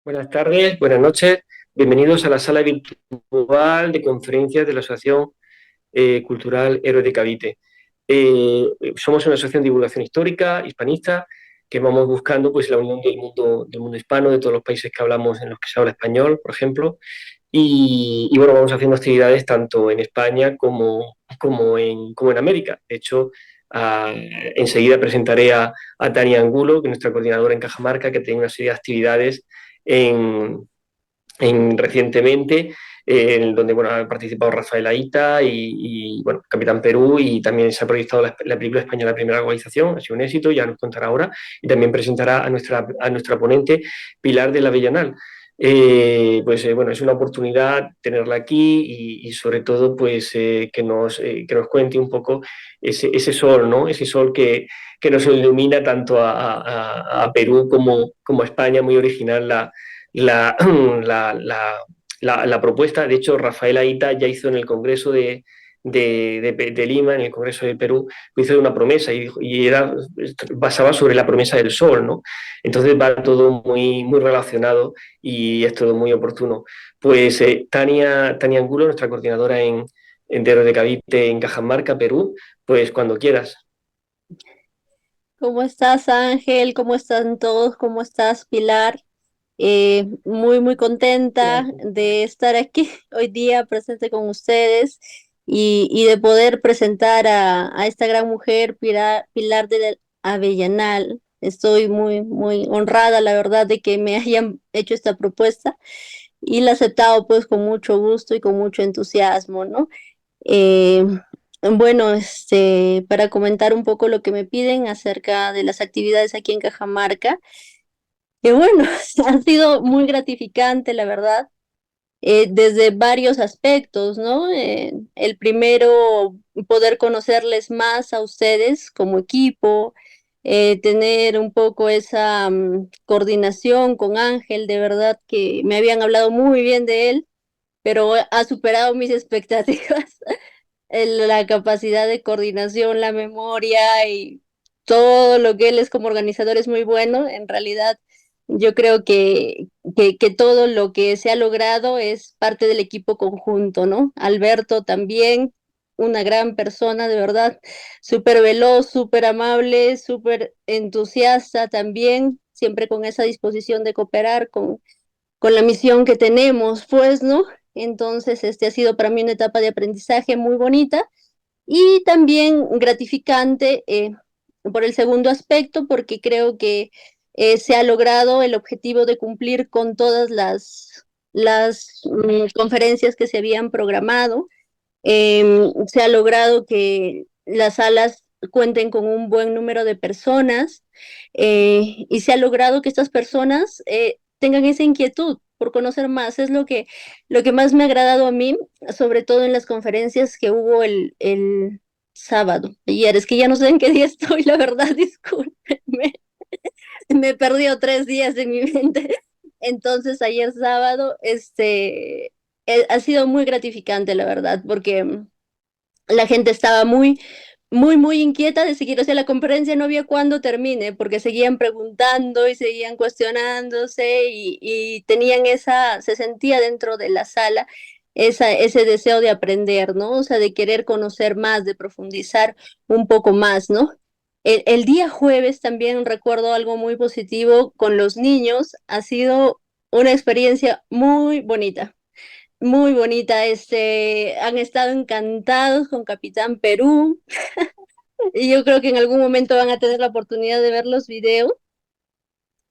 Buenas tardes, buenas noches. Bienvenidos a la sala virtual de conferencias de la Asociación Cultural Héroes de Cavite. Somos una asociación de divulgación histórica, hispanista, que vamos buscando pues, la unión del mundo hispano, de todos los países que hablamos en los que se habla español, por ejemplo. Y bueno, vamos haciendo actividades tanto en España como en América. De hecho, enseguida presentaré a Tania Angulo, que es nuestra coordinadora en Cajamarca, que tiene una serie de actividades en, recientemente, donde bueno, ha participado Rafael Aita bueno, Capitán Perú, y también se ha proyectado la película española Primera Globalización, ha sido un éxito, ya nos contará ahora, y también presentará a nuestra ponente Pilar de la Avellanal. Bueno, es una oportunidad tenerla aquí y sobre todo pues que nos cuente un poco ese sol, ¿no? Ese sol que nos ilumina tanto a Perú como a España, muy original la, la, la, la propuesta. De hecho, Rafael Aita ya hizo en el Congreso de Lima, en el Congreso de Perú, hizo una promesa basaba sobre la promesa del sol, ¿no? Entonces va todo muy, muy relacionado y es todo muy oportuno. Pues Tania Angulo, nuestra coordinadora en Héroes de Cavite en Cajamarca, Perú, pues cuando quieras. ¿Cómo estás, Ángel? ¿Cómo están todos? ¿Cómo estás, Pilar? Muy contenta de estar aquí hoy día presente con ustedes y de poder presentar a esta gran mujer, Pilar de la Avellanal. Estoy muy honrada, la verdad, de que me hayan hecho esta propuesta y la he aceptado pues con mucho gusto y con mucho entusiasmo, ¿no? Eh, bueno, para comentar un poco lo que me piden acerca de las actividades aquí en Cajamarca, que bueno, ha sido muy gratificante, la verdad, desde varios aspectos, ¿no? El primero, poder conocerles más a ustedes como equipo, tener un poco esa coordinación con Ángel, de verdad que me habían hablado muy bien de él, pero ha superado mis expectativas. La capacidad de coordinación, la memoria y todo lo que él es como organizador es muy bueno. En realidad, yo creo que todo lo que se ha logrado es parte del equipo conjunto, ¿no? Alberto también, una gran persona, de verdad, súper veloz, súper amable, súper entusiasta también, siempre con esa disposición de cooperar con la misión que tenemos, pues, ¿no? Entonces, ha sido para mí una etapa de aprendizaje muy bonita y también gratificante por el segundo aspecto, porque creo que se ha logrado el objetivo de cumplir con todas las conferencias que se habían programado. Se ha logrado que las salas cuenten con un buen número de personas y se ha logrado que estas personas tengan esa inquietud por conocer más. Es lo que más me ha agradado a mí, sobre todo en las conferencias que hubo el sábado. Ayer, es que ya no sé en qué día estoy, la verdad, discúlpenme. Me he perdido 3 días de mi mente. Entonces, ayer sábado, ha sido muy gratificante, la verdad, porque la gente estaba muy inquieta de seguir. O sea, la conferencia no había cuándo termine, porque seguían preguntando y seguían cuestionándose y tenían se sentía dentro de la sala ese deseo de aprender, ¿no? O sea, de querer conocer más, de profundizar un poco más, ¿no? El día jueves también recuerdo algo muy positivo con los niños. Ha sido una experiencia muy bonita. Han estado encantados con Capitán Perú y yo creo que en algún momento van a tener la oportunidad de ver los videos.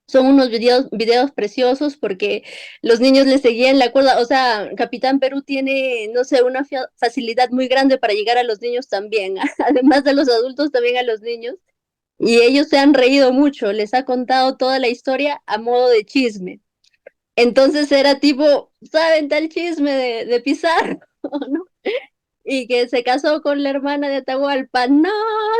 Son unos videos preciosos porque los niños le seguían la cuerda. O sea, Capitán Perú tiene, no sé, una facilidad muy grande para llegar a los niños también, además de los adultos, también a los niños. Y ellos se han reído mucho, les ha contado toda la historia a modo de chisme. Entonces era tipo, ¿saben tal chisme de Pizarro? ¿No? Y que se casó con la hermana de Atahualpa. No,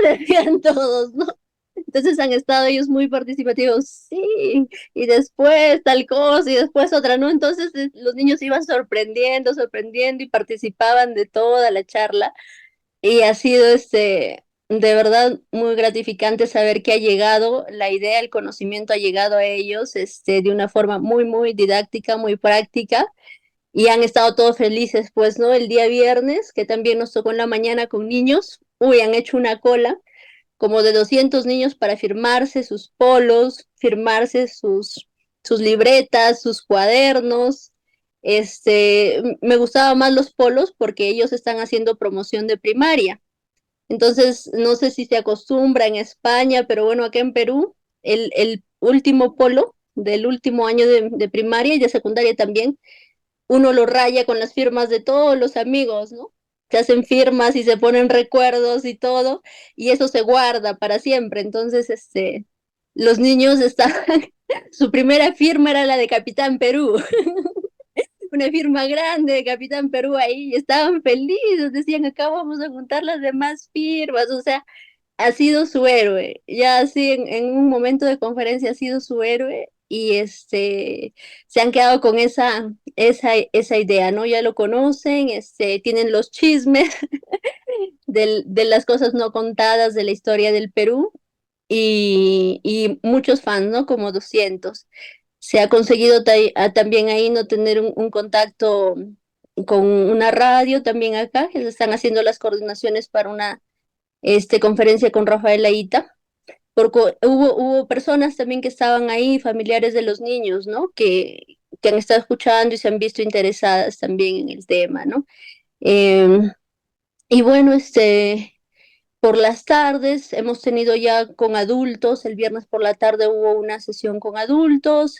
decían todos, ¿no? Entonces han estado ellos muy participativos, sí, y después tal cosa y después otra, ¿no? Entonces los niños iban sorprendiendo y participaban de toda la charla y ha sido de verdad muy gratificante saber que ha llegado la idea, el conocimiento ha llegado a ellos de una forma muy, muy didáctica, muy práctica y han estado todos felices, pues, ¿no? El día viernes, que también nos tocó en la mañana con niños, uy, han hecho una cola como de 200 niños para firmarse sus polos, firmarse sus libretas, sus cuadernos. Me gustaban más los polos porque ellos están haciendo promoción de primaria. Entonces, no sé si se acostumbra en España, pero bueno, acá en Perú, el último polo del último año de primaria y de secundaria también, uno lo raya con las firmas de todos los amigos, ¿no? Se hacen firmas y se ponen recuerdos y todo, y eso se guarda para siempre. Entonces, los niños estaban, su primera firma era la de Capitán Perú, una firma grande de Capitán Perú ahí, y estaban felices, decían, acá vamos a juntar las demás firmas, o sea, ha sido su héroe, ya así en un momento de conferencia ha sido su héroe y se han quedado con esa idea, ¿no? Ya lo conocen, tienen los chismes de las cosas no contadas de la historia del Perú y muchos fans, ¿no? Como 200. Se ha conseguido también ahí no tener un contacto con una radio también acá, que se están haciendo las coordinaciones para una conferencia con Rafael Laíta, porque hubo personas también que estaban ahí, familiares de los niños, ¿no? Que han estado escuchando y se han visto interesadas también en el tema, ¿no? Eh, y bueno, por las tardes hemos tenido ya con adultos, el viernes por la tarde hubo una sesión con adultos,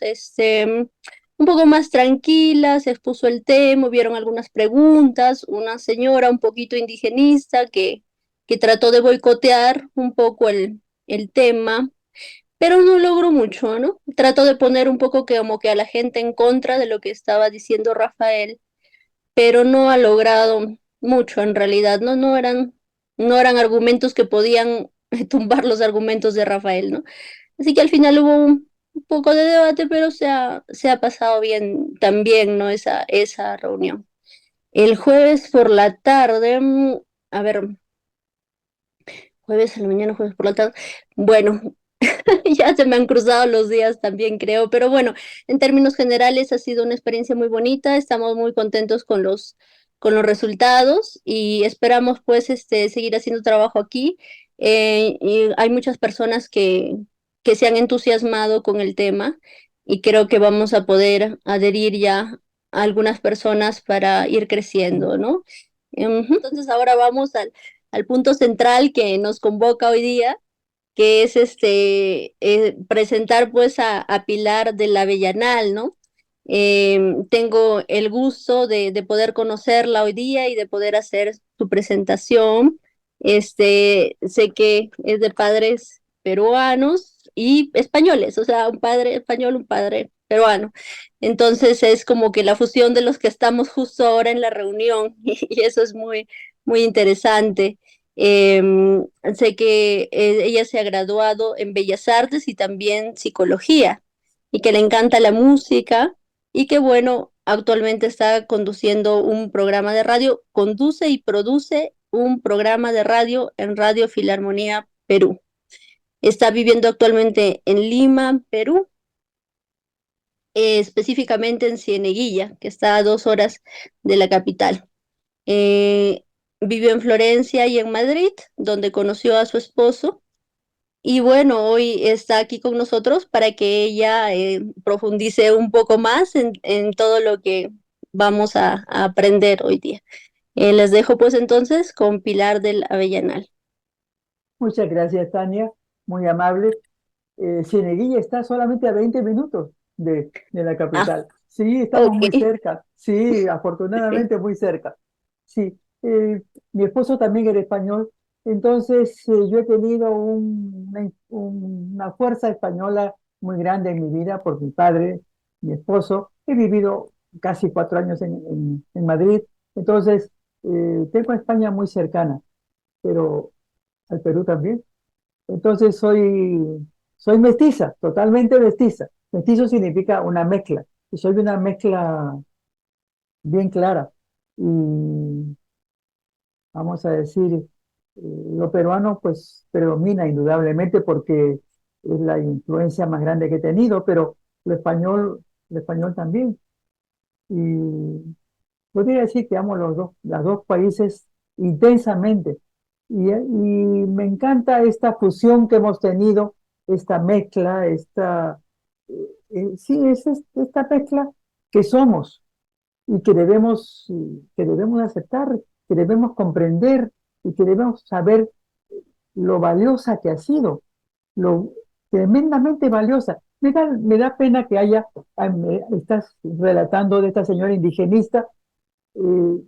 un poco más tranquila, se expuso el tema, hubieron algunas preguntas, una señora un poquito indigenista que trató de boicotear un poco el tema, pero no logró mucho, ¿no? Trató de poner un poco que como que a la gente en contra de lo que estaba diciendo Rafael, pero no ha logrado mucho en realidad, ¿no? No eran argumentos que podían tumbar los argumentos de Rafael, ¿no? Así que al final hubo un poco de debate, pero se ha pasado bien también, ¿no? Esa reunión. El jueves por la tarde, a ver, jueves en la mañana, jueves por la tarde. Bueno, ya se me han cruzado los días también, creo, pero bueno, en términos generales ha sido una experiencia muy bonita, estamos muy contentos con los resultados y esperamos pues seguir haciendo trabajo aquí. Y hay muchas personas que se han entusiasmado con el tema y creo que vamos a poder adherir ya a algunas personas para ir creciendo, ¿no? Entonces ahora vamos al punto central que nos convoca hoy día, que es presentar pues a Pilar de la Avellanal, ¿no? Tengo el gusto de poder conocerla hoy día y de poder hacer su presentación. Sé que es de padres peruanos y españoles, o sea, un padre español, un padre peruano. Entonces es como que la fusión de los que estamos justo ahora en la reunión y eso es muy, muy interesante. Eh, Sé que ella se ha graduado en Bellas Artes y también psicología y que le encanta la música y que bueno, actualmente está conduciendo un programa de radio, conduce y produce un programa de radio en Radio Filarmonía Perú. Está viviendo actualmente en Lima, Perú, específicamente en Cieneguilla, que está a 2 horas de la capital. Eh, Vivió en Florencia y en Madrid, donde conoció a su esposo. Y bueno, hoy está aquí con nosotros para que ella profundice un poco más en todo lo que vamos a aprender hoy día. Les dejo pues entonces con Pilar del Avellanal. Muchas gracias, Tania, muy amable. Cieneguilla está solamente a 20 minutos de la Ah, capital. Sí, estamos muy ok. cerca. Sí, afortunadamente muy cerca. Sí, mi esposo también era español, entonces yo he tenido una fuerza española muy grande en mi vida por mi padre, mi esposo. He vivido casi 4 años en Madrid, entonces tengo a España muy cercana, pero al Perú también. Entonces soy mestiza, totalmente mestiza. Mestizo significa una mezcla. Y soy una mezcla bien clara. Y vamos a decir, Lo peruano pues predomina indudablemente porque es la influencia más grande que he tenido, pero lo español también. Y podría decir que amo los dos países intensamente. Y me encanta esta fusión que hemos tenido, esta mezcla, sí, esta mezcla que somos y que debemos aceptar, que debemos comprender y que debemos saber lo valiosa que ha sido, lo tremendamente valiosa. Me da pena que estás relatando de esta señora indigenista, eh,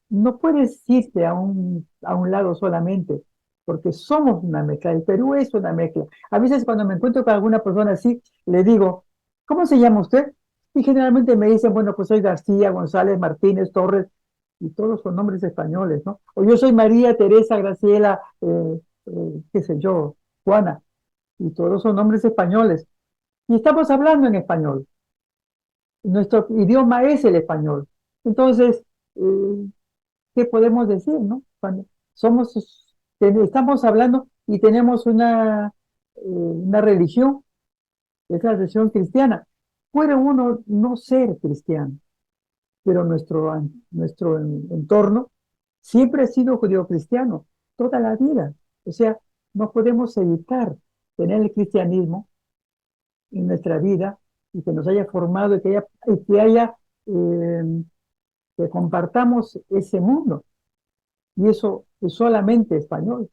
no puedes irte a un lado solamente, porque somos una mezcla. El Perú es una mezcla. A veces cuando me encuentro con alguna persona así, le digo, ¿cómo se llama usted? Y generalmente me dicen, bueno, pues soy García, González, Martínez, Torres, y todos son nombres españoles, ¿no? O yo soy María, Teresa, Graciela, qué sé yo, Juana, y todos son nombres españoles. Y estamos hablando en español. Nuestro idioma es el español. Entonces, ¿qué podemos decir, no? Cuando somos, estamos hablando y tenemos una religión, es la religión cristiana. Puede uno no ser cristiano, pero nuestro entorno siempre ha sido judío-cristiano, toda la vida. O sea, no podemos evitar tener el cristianismo en nuestra vida y que nos haya formado eh, que compartamos ese mundo. Y eso es solamente español.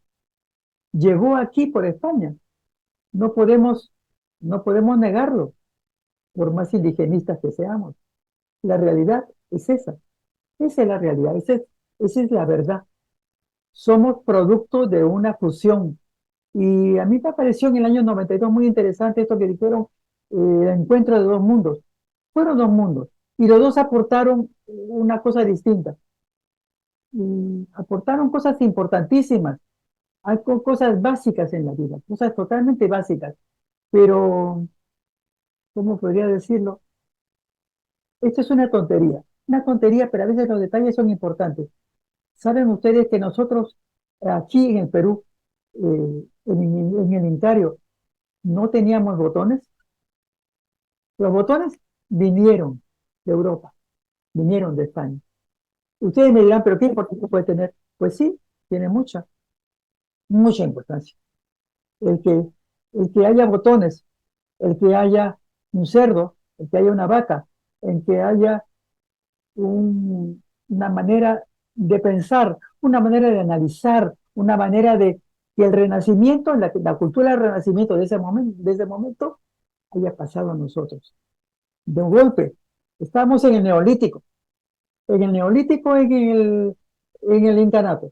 Llegó aquí por España. No podemos, no podemos negarlo, por más indigenistas que seamos. La realidad es esa. Esa es la realidad, esa es la verdad. Somos producto de una fusión. Y a mí me pareció en el año 92 muy interesante esto que dijeron, el encuentro de dos mundos. Fueron dos mundos. Y los dos aportaron una cosa distinta. Y aportaron cosas importantísimas. Hay cosas básicas en la vida, cosas totalmente básicas, pero, ¿cómo podría decirlo? Esto es una tontería, pero a veces los detalles son importantes. ¿Saben ustedes que nosotros aquí en el Perú, en el Incario, no teníamos botones? Los botones vinieron de Europa, vinieron de España. Ustedes me dirán, ¿pero qué importancia puede tener? Pues sí, tiene mucha importancia. El que, el que haya botones, el que haya un cerdo, el que haya una vaca, el que haya una manera de pensar, una manera de analizar, una manera de que el renacimiento, la cultura del renacimiento de ese momento haya pasado a nosotros. De un golpe, estamos en el neolítico, en el incanato,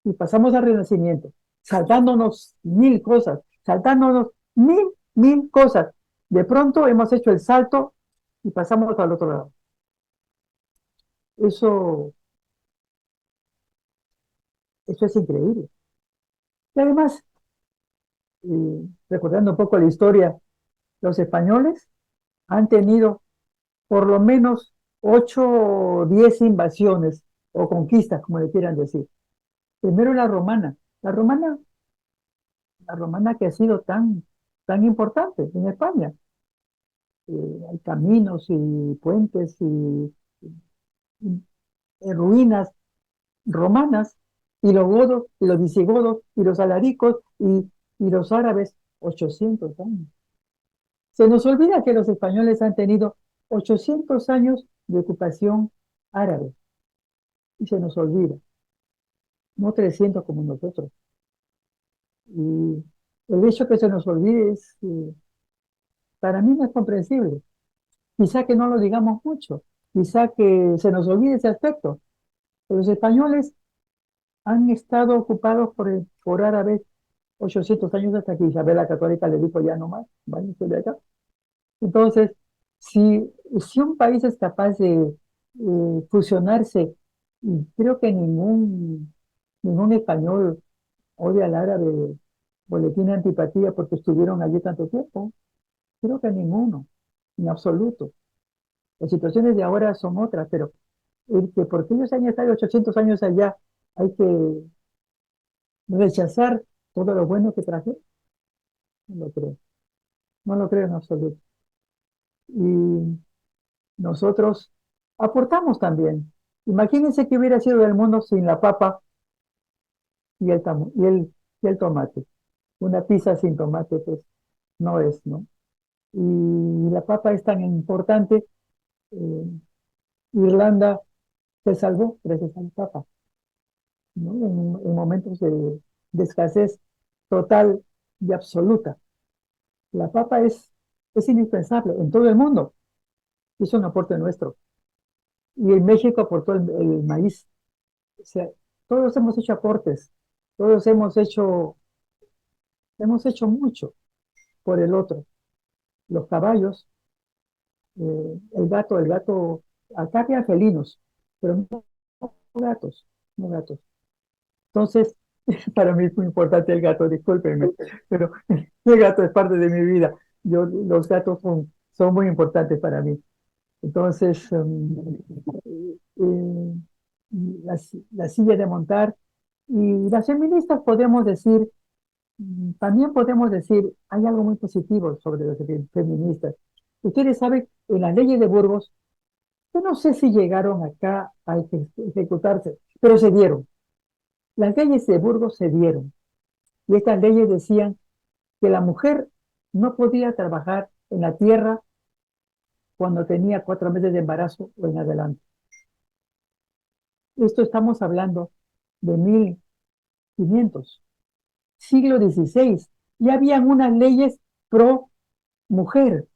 y pasamos al renacimiento, saltándonos mil cosas, saltándonos mil cosas. De pronto hemos hecho el salto y pasamos al otro lado. Eso, eso es increíble. Y además, recordando un poco la historia, los españoles han tenido por lo menos 8 o 10 invasiones o conquistas, como le quieran decir. Primero la romana, la romana que ha sido tan importante en España. Hay caminos y puentes y ruinas romanas, y los godos, y los visigodos, y los alaricos, y los árabes, 800 años. Se nos olvida que los españoles han tenido 800 años de ocupación árabe, y se nos olvida, no 300 como nosotros. Y el hecho que se nos olvide para mí no es comprensible. Quizá que no lo digamos mucho, quizá que se nos olvide ese aspecto. Pero los españoles han estado ocupados por árabes 800 años hasta que Isabel la Católica le dijo ya no más, váyanse de acá. Entonces, si un país es capaz de fusionarse, y creo que ningún español odia al árabe o le tiene antipatía porque estuvieron allí tanto tiempo, creo que ninguno, en absoluto. Las situaciones de ahora son otras, pero el que porque ellos han estado 800 años allá, hay que rechazar todo lo bueno que traje, no lo creo, no lo creo en absoluto. Y nosotros aportamos también. Imagínense que hubiera sido el mundo sin la papa y el tomate. Una pizza sin tomate, pues no es, ¿no? Y la papa es tan importante. eh, Irlanda se salvó gracias a la papa, ¿no? En momentos de escasez total y absoluta. La papa es indispensable en todo el mundo. Es un aporte nuestro. Y en México aportó el maíz. O sea, todos hemos hecho aportes, todos hemos hecho mucho por el otro. Los caballos, el gato, acá había felinos, pero no gatos, no gatos. Entonces, para mí es muy importante el gato, discúlpenme, pero el gato es parte de mi vida. Los gatos son muy importantes para mí. Entonces, eh, la silla de montar y las feministas podemos decir, también podemos decir, hay algo muy positivo sobre las feministas. Ustedes saben, en las leyes de Burgos, yo no sé si llegaron acá a ejecutarse, pero se dieron. Las leyes de Burgos se dieron. Y estas leyes decían que la mujer no podía trabajar en la tierra cuando tenía 4 meses de embarazo o en adelante. Esto estamos hablando de 1500, siglo XVI. Ya habían unas leyes pro mujer,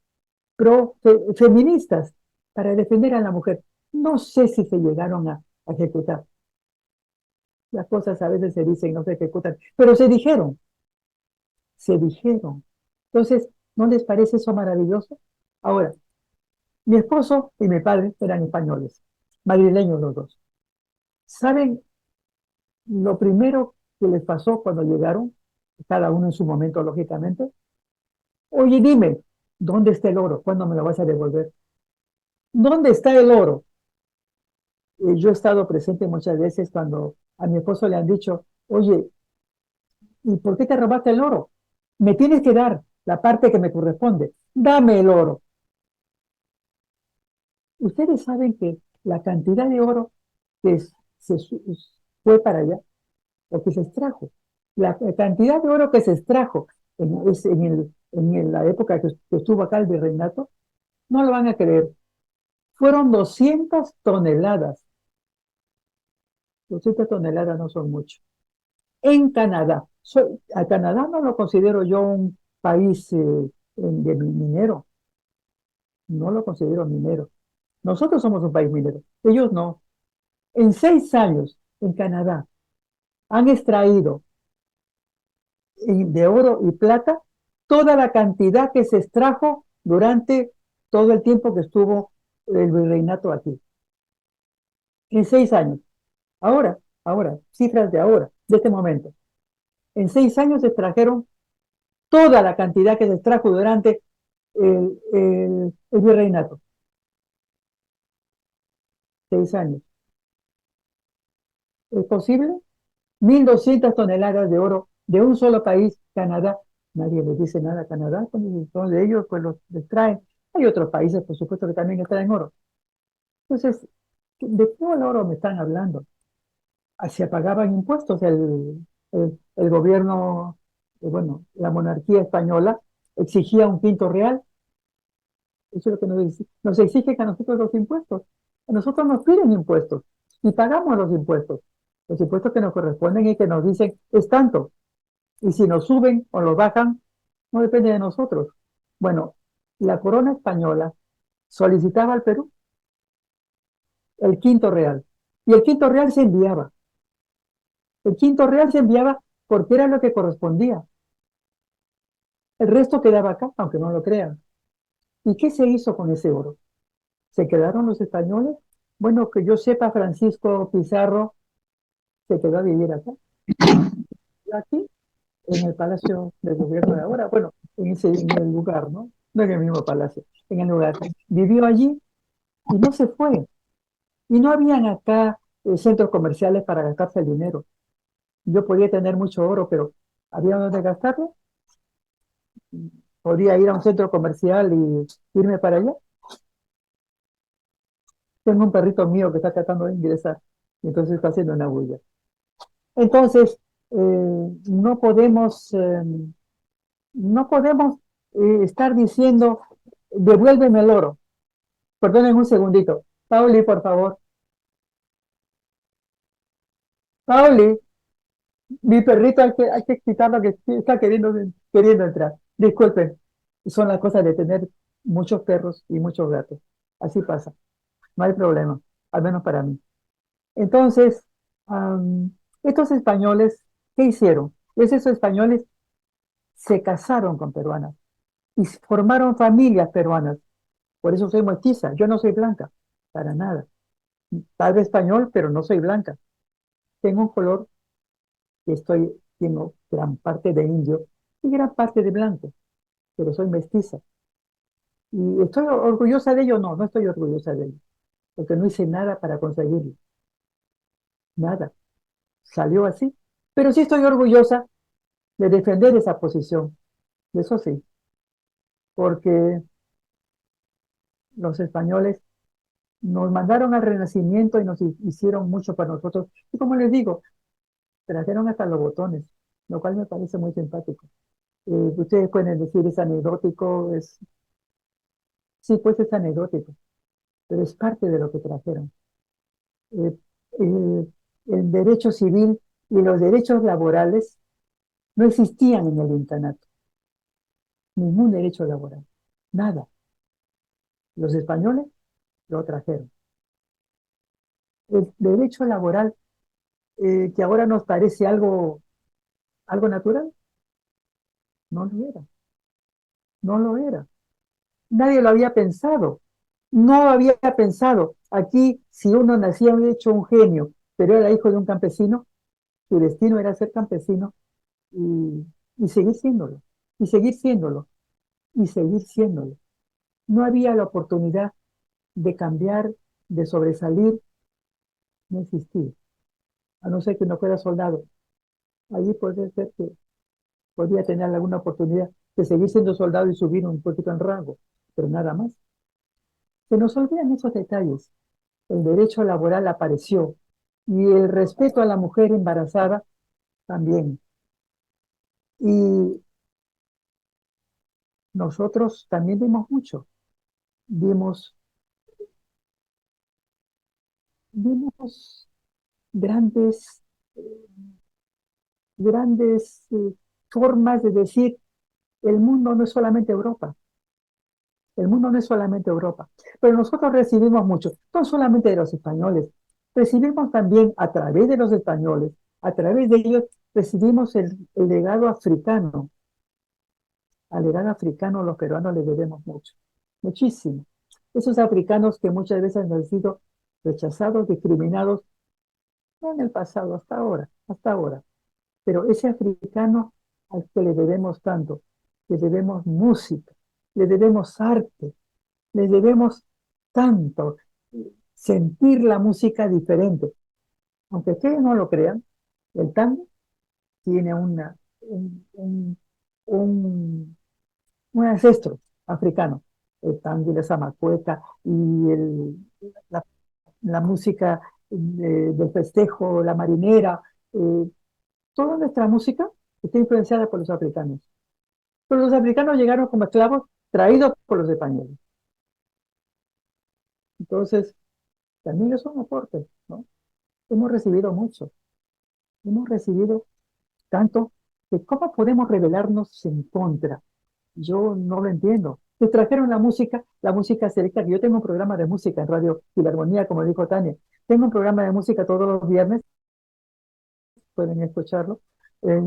feministas, para defender a la mujer. No sé si se llegaron a ejecutar. Las cosas a veces se dicen, no se ejecutan, pero se dijeron, se dijeron. Entonces, ¿no les parece eso maravilloso? Ahora, mi esposo y mi padre eran españoles, madrileños los dos. ¿Saben lo primero que les pasó cuando llegaron? Cada uno en su momento, lógicamente. Oye, dime, ¿dónde está el oro? ¿Cuándo me lo vas a devolver? ¿Dónde está el oro? Yo he estado presente muchas veces cuando a mi esposo le han dicho, oye, ¿y por qué te robaste el oro? Me tienes que dar la parte que me corresponde. Dame el oro. Ustedes saben que la cantidad de oro que se fue para allá, o que se extrajo, la cantidad de oro que se extrajo la época que estuvo acá el virreinato, no lo van a creer. Fueron 200 toneladas. 200 toneladas no son mucho. En Canadá, a Canadá no lo considero yo un país de minero, no lo considero minero. Nosotros somos un país minero, ellos no. En 6 años, en Canadá, han extraído de oro y plata toda la cantidad que se extrajo durante todo el tiempo que estuvo el virreinato aquí. En 6 años. Ahora, cifras de ahora, de este momento. En 6 años se extrajeron toda la cantidad que se extrajo durante el virreinato. 6 años. ¿Es posible? 1.200 toneladas de oro de un solo país, Canadá. Nadie les dice nada a Canadá, son de ellos, pues los extraen. Hay otros países, por supuesto, que también extraen oro. Entonces, ¿de qué oro me están hablando? Se pagaban impuestos. El gobierno, bueno, la monarquía española exigía un quinto real. Eso es lo que nos exige que a nosotros los impuestos. A nosotros nos piden impuestos y pagamos los impuestos. Los impuestos que nos corresponden y que nos dicen es tanto. Y si nos suben o nos bajan, no depende de nosotros. Bueno, la corona española solicitaba al Perú el quinto real. Y el quinto real se enviaba. El quinto real se enviaba porque era lo que correspondía. El resto quedaba acá, aunque no lo crean. ¿Y qué se hizo con ese oro? ¿Se quedaron los españoles? Bueno, que yo sepa, Francisco Pizarro se quedó a vivir acá. Aquí, en el Palacio del Gobierno de ahora. Bueno, en el lugar, ¿no? No en el mismo palacio, en el lugar. Vivió allí y no se fue. Y no habían acá centros comerciales para gastarse el dinero. Yo podía tener mucho oro, pero había donde gastarlo. Podría ir a un centro comercial y irme para allá. Tengo un perrito mío que está tratando de ingresar y entonces está haciendo una bulla. Entonces, no podemos, no podemos estar diciendo, devuélveme el oro. Perdonen un segundito. Pauli, por favor. Pauli, mi perrito hay que quitarlo que está queriendo entrar. Disculpen, son las cosas de tener muchos perros y muchos gatos. Así pasa, no hay problema, al menos para mí. Entonces, estos españoles, ¿qué hicieron? Esos españoles se casaron con peruanas y formaron familias peruanas. Por eso soy mestiza. Yo no soy blanca, para nada. Padre español, pero no soy blanca. Tengo un color que tengo gran parte de indio y gran parte de blanco, pero soy mestiza. ¿Y estoy orgullosa de ello? No, no estoy orgullosa de ello, porque no hice nada para conseguirlo. Nada. Salió así. Pero sí estoy orgullosa de defender esa posición. Eso sí, porque los españoles nos mandaron al Renacimiento y nos hicieron mucho para nosotros. Y como les digo, trajeron hasta los botones, lo cual me parece muy simpático. Ustedes pueden decir es anecdótico, sí, pues es anecdótico, pero es parte de lo que trajeron. Eh, eh, el derecho civil y los derechos laborales no existían en el incanato, ningún derecho laboral, nada. Los españoles lo trajeron. El derecho laboral, que ahora nos parece algo natural, no lo era, no lo era. Nadie lo había pensado, no había pensado. Aquí, si uno nacía hecho un genio, pero era hijo de un campesino, su destino era ser campesino y seguir siéndolo, y seguir siéndolo, y seguir siéndolo. No había la oportunidad de cambiar, de sobresalir, no existía. A no ser que no fuera soldado. Allí puede ser que podía tener alguna oportunidad de seguir siendo soldado y subir un poquito en rango, pero nada más. Se nos olvidan esos detalles. El derecho laboral apareció y el respeto a la mujer embarazada también. Y nosotros también vimos mucho. Vimos, vimos grandes, grandes formas de decir, el mundo no es solamente Europa, el mundo no es solamente Europa, pero nosotros recibimos mucho, no solamente de los españoles, recibimos también a través de los españoles, a través de ellos recibimos el legado africano. Al legado africano los peruanos les debemos mucho, muchísimo. Esos africanos que muchas veces han sido rechazados, discriminados, no en el pasado, hasta ahora. Pero ese africano al que le debemos tanto, le debemos música, le debemos arte, le debemos tanto sentir la música diferente. Aunque ustedes no lo crean, el tango tiene un, un ancestro africano, el tango y la zamacueca y la, la música del festejo, la marinera, eh, toda nuestra música está influenciada por los africanos. Pero los africanos llegaron como esclavos traídos por los españoles. Entonces, también es un aporte, ¿no? Hemos recibido mucho, hemos recibido tanto que cómo podemos rebelarnos en contra. Yo no lo entiendo. Se trajeron la música selecta, que yo tengo un programa de música en Radio Filarmonía, como dijo Tania. Tengo un programa de música todos los viernes, pueden escucharlo.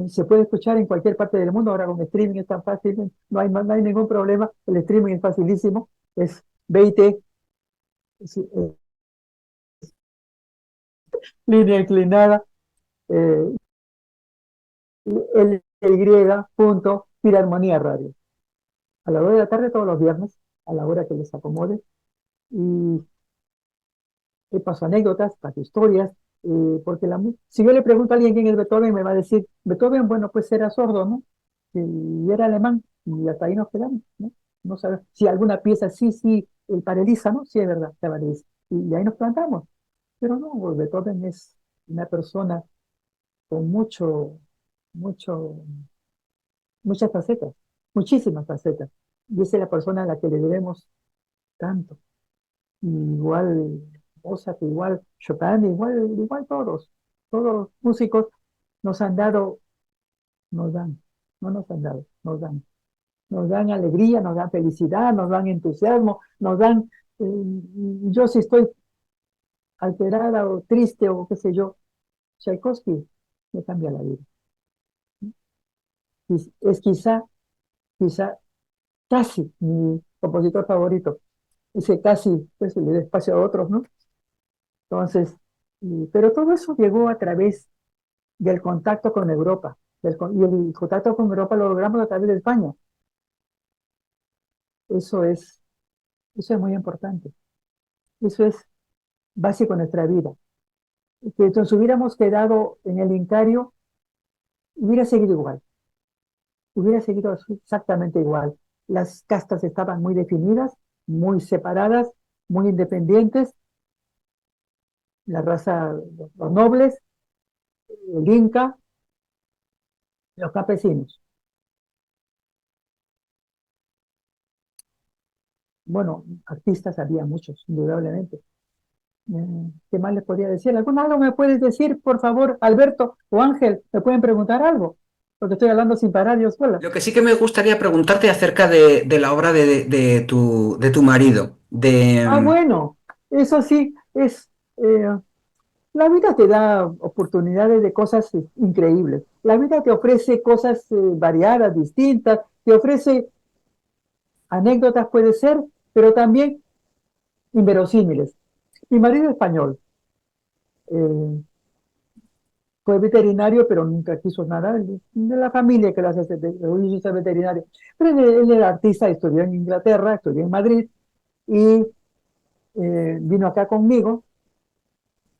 Se puede escuchar en cualquier parte del mundo, ahora con streaming es tan fácil, no hay ningún problema, el streaming es facilísimo, es BIT, línea inclinada, eh, Filarmonía Radio. A la hora de la tarde todos los viernes, a la hora que les acomode, y paso anécdotas, paso historias, porque si yo le pregunto a alguien quién es Beethoven, me va a decir, Beethoven, bueno, pues era sordo, ¿no? Y era alemán, y hasta ahí nos quedamos, ¿no? No sabemos si alguna pieza sí, paraliza, ¿no? Sí, es verdad, se paraliza. Y ahí nos plantamos. Pero no, pues Beethoven es una persona con mucho, muchas facetas, muchísimas facetas. Y esa es la persona a la que le debemos tanto. Igual Mozart, igual Chopin, igual todos los músicos nos han dado, nos dan, no nos han dado, nos dan alegría, nos dan felicidad, nos dan entusiasmo, nos dan, yo si estoy alterada o triste o qué sé yo, Tchaikovsky me cambia la vida. Es quizá, casi mi compositor favorito. Ese casi, pues le da espacio a otros, ¿no? Entonces, pero todo eso llegó a través del contacto con Europa. Y el contacto con Europa lo logramos a través de España. Eso es, eso es muy importante. Eso es básico en nuestra vida. Que entonces hubiéramos quedado en el Incario, hubiera seguido igual. Hubiera seguido exactamente igual. Las castas estaban muy definidas, muy separadas, muy independientes. La raza, los nobles, el Inca, los campesinos. Bueno, artistas había muchos, indudablemente. ¿Qué más les podría decir? ¿Algo me puedes decir, por favor, Alberto o Ángel? ¿Me pueden preguntar algo? Porque estoy hablando sin parar yo sola. Lo que sí que me gustaría preguntarte acerca de la obra de tu marido, Bueno, eso sí, la vida te da oportunidades de cosas increíbles. La vida te ofrece cosas variadas, distintas, te ofrece anécdotas, puede ser, pero también inverosímiles. Mi marido es español, eh, fue veterinario, pero nunca quiso nada de la familia que lo hace ser veterinario. Pero él era artista, estudió en Inglaterra, estudió en Madrid y vino acá conmigo.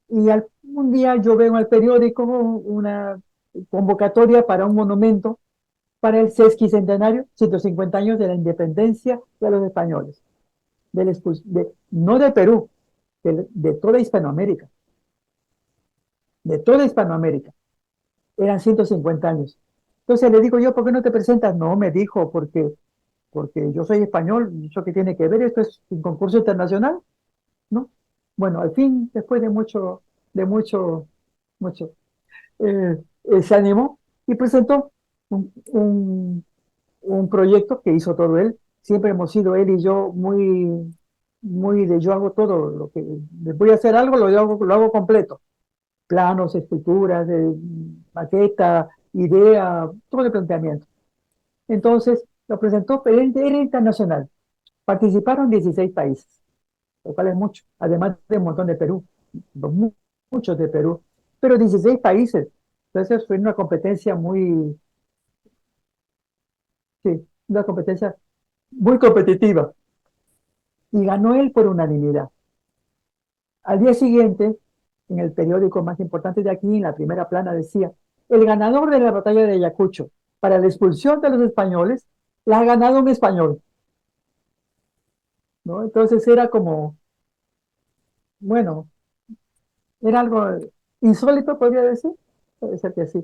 Y un día yo veo en el periódico una convocatoria para un monumento para el sesquicentenario, 150 años de la independencia de los españoles, no de Perú, de toda Hispanoamérica, de toda Hispanoamérica. Eran 150 años. Entonces le digo yo, ¿por qué no te presentas? No, me dijo, porque yo soy español, ¿eso qué tiene que ver? Esto es un concurso internacional, ¿no? Bueno, al fin, después de mucho, se animó y presentó un proyecto que hizo todo él. Siempre hemos sido él y yo muy de yo hago todo, lo que voy a hacer algo, lo hago completo. Planos, esculturas, maqueta, idea, todo el planteamiento. Entonces, lo presentó, pero era internacional. Participaron 16 países, lo cual es mucho, además de un montón de Perú, muchos de Perú, pero 16 países. Entonces fue sí, una competencia muy competitiva. Y ganó él por unanimidad. Al día siguiente, en el periódico más importante de aquí, en la primera plana decía, el ganador de la batalla de Ayacucho para la expulsión de los españoles, la ha ganado un español, ¿no? Entonces era como, bueno, era algo insólito, podría decir, puede ser que sí.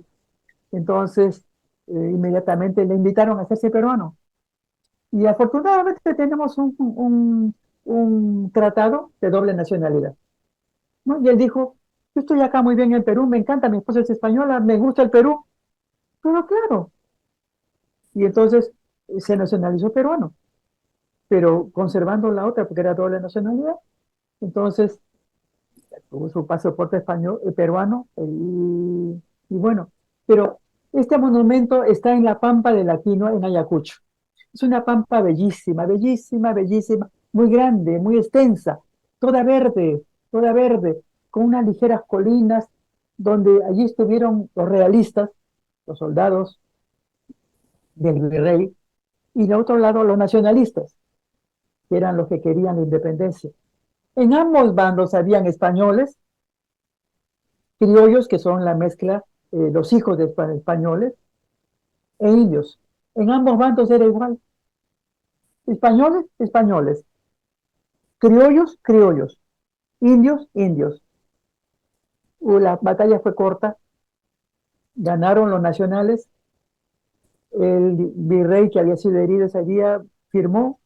Entonces, inmediatamente le invitaron a hacerse peruano. Y afortunadamente tenemos un tratado de doble nacionalidad, ¿no? Y él dijo, yo estoy acá muy bien en Perú, me encanta, mi esposa es española, me gusta el Perú, pero claro. Y entonces se nacionalizó peruano, pero conservando la otra porque era doble nacionalidad. Entonces tuvo su pasaporte español, peruano, y bueno, pero este monumento está en la Pampa del Aquino, en Ayacucho. Es una pampa bellísima, bellísima, bellísima, muy grande, muy extensa, toda verde, con unas ligeras colinas donde allí estuvieron los realistas, los soldados del virrey, y de otro lado los nacionalistas, que eran los que querían la independencia. En ambos bandos habían españoles criollos, que son la mezcla, los hijos de españoles, e indios. En ambos bandos era igual. Españoles, españoles. Criollos, criollos. Indios, indios. La batalla fue corta, ganaron los nacionales. El virrey que había sido herido ese día firmó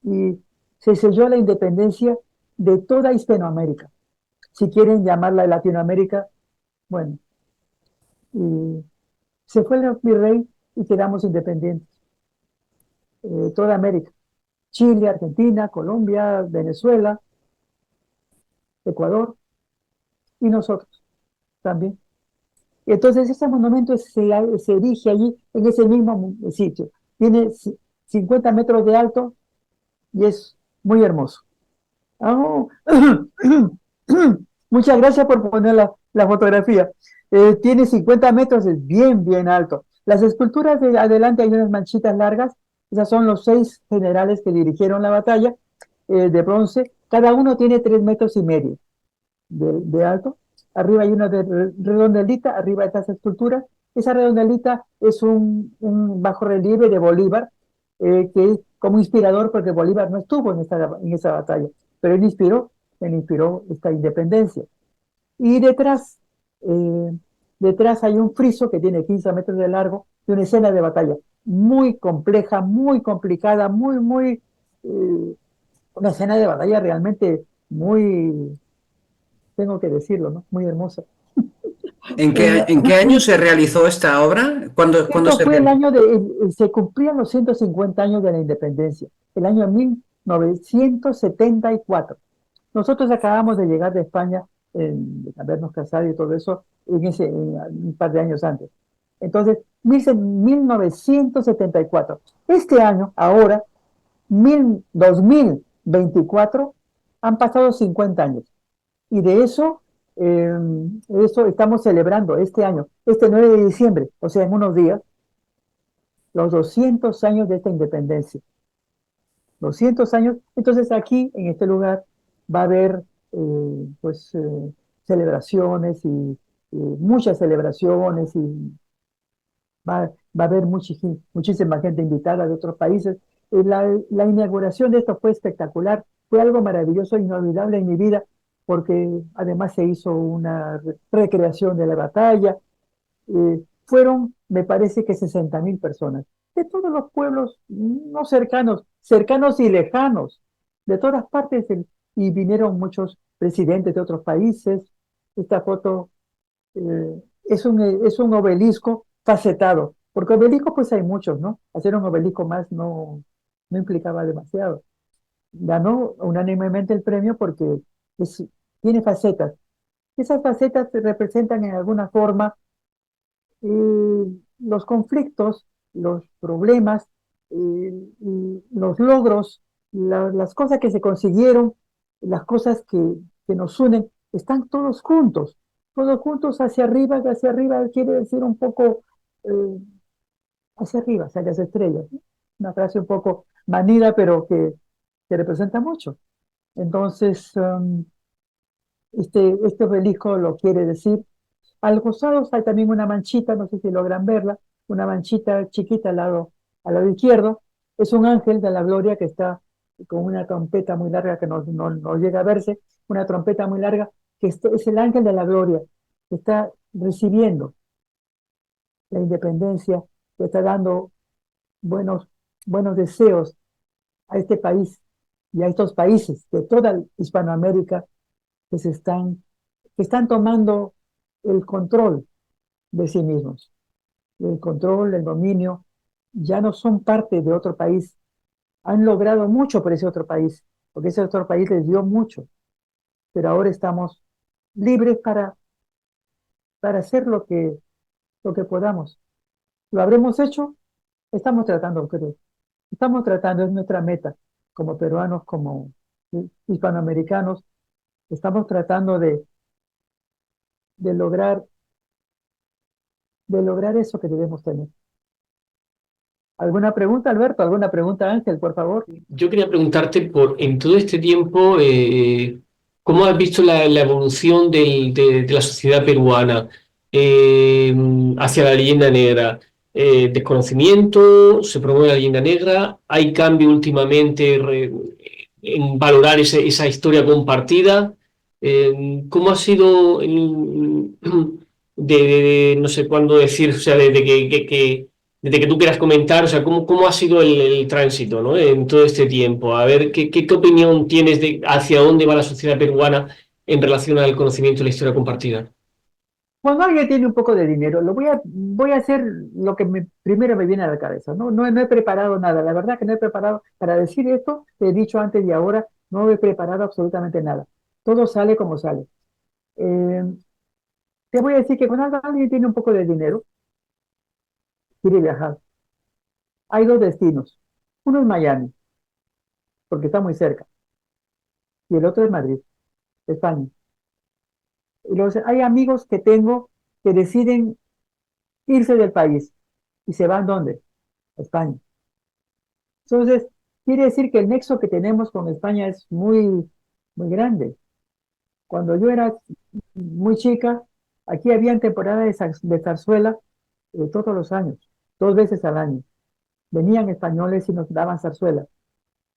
y se selló la independencia de toda Hispanoamérica. Si quieren llamarla Latinoamérica, bueno, y se fue el virrey y quedamos independientes. Toda América, Chile, Argentina, Colombia, Venezuela, Ecuador y nosotros también. Y entonces ese monumento se erige allí en ese mismo sitio. Tiene 50 metros de alto y es muy hermoso. Oh. Muchas gracias por poner la fotografía. Tiene 50 metros, es bien, bien alto. Las esculturas de adelante hay unas manchitas largas, esas son los 6 generales que dirigieron la batalla de bronce. Cada uno tiene 3,5 metros de alto. Arriba hay una redondelita, arriba de estas esculturas. Esa redondelita es un bajo relieve de Bolívar, que es como inspirador porque Bolívar no estuvo en esa batalla, pero él inspiró esta independencia. Y detrás hay un friso que tiene 15 metros de largo de una escena de batalla muy compleja, muy complicada, una escena de batalla realmente muy, tengo que decirlo, ¿no? Muy hermosa. En qué año se realizó esta obra? ¿Cuándo Esto se fue el realizó? año se cumplían los 150 años de la independencia, el año 1974. Nosotros acabamos de llegar de España, de habernos casado y todo eso, un par de años antes. Entonces, 1974. Este año, ahora, 2024, han pasado 50 años. Y eh, eso estamos celebrando este año, este 9 de diciembre, o sea, en unos días, los 200 años de esta independencia. 200 años. Entonces aquí, en este lugar, va a haber celebraciones y muchas celebraciones y va a haber muchísima gente invitada de otros países. La inauguración de esto fue espectacular, fue algo maravilloso, inolvidable en mi vida, porque además se hizo una recreación de la batalla. Fueron, me parece que 60.000 personas, de todos los pueblos, no cercanos, cercanos y lejanos, de todas partes, y vinieron muchos presidentes de otros países. Esta foto es un obelisco facetado, porque obeliscos pues hay muchos, ¿no? Hacer un obelisco más no implicaba demasiado. Ganó unánimemente el premio porque es- tiene facetas. Esas facetas representan en alguna forma los conflictos, los problemas, los logros, las cosas que se consiguieron, las cosas que nos unen, están todos juntos hacia arriba quiere decir un poco eh, hacia arriba, hacia las estrellas, ¿no? Una frase un poco manida, pero que representa mucho. Entonces, este obelisco lo quiere decir. Al costado hay también una manchita, no sé si logran verla, una manchita chiquita al lado izquierdo. Es un ángel de la gloria que está con una trompeta muy larga que no llega a verse, una trompeta muy larga, que es el ángel de la gloria, que está recibiendo la independencia, que está dando buenos, buenos deseos a este país y a estos países de toda Hispanoamérica que que están tomando el control de sí mismos. El control, el dominio, ya no son parte de otro país. Han logrado mucho por ese otro país, porque ese otro país les dio mucho, pero ahora estamos libres para hacer lo que podamos. ¿Lo habremos hecho? Estamos tratando, creo. Estamos tratando, es nuestra meta, como peruanos, como hispanoamericanos, estamos tratando de lograr, de lograr eso que debemos tener. ¿Alguna pregunta, Alberto? ¿Alguna pregunta, Ángel, por favor? Yo quería preguntarte en todo este tiempo, ¿Cómo has visto la evolución de la sociedad peruana hacia la leyenda negra? ¿Desconocimiento? ¿Se promueve la leyenda negra? ¿Hay cambio últimamente en valorar esa historia compartida? ¿Cómo ha sido no sé cuándo decir, o sea, desde que tú quieras comentar, o sea, cómo ha sido el tránsito, ¿no? En todo este tiempo? A ver, ¿qué opinión tienes de hacia dónde va la sociedad peruana en relación al conocimiento de la historia compartida? Cuando alguien tiene un poco de dinero, voy a hacer lo que primero me viene a la cabeza. No he preparado nada. La verdad que no he preparado para decir esto. Te he dicho antes y ahora, no he preparado absolutamente nada. Todo sale como sale. Eh, Te voy a decir que cuando alguien tiene un poco de dinero, quiere viajar. Hay dos destinos. Uno es Miami, porque está muy cerca, y el otro es Madrid, España. Hay amigos que tengo que deciden irse del país y se van ¿dónde? A España. Entonces, quiere decir que el nexo que tenemos con España es muy grande. Cuando yo era muy chica, aquí había temporadas de zarzuela todos los años, 2 veces al año. Venían españoles y nos daban zarzuela.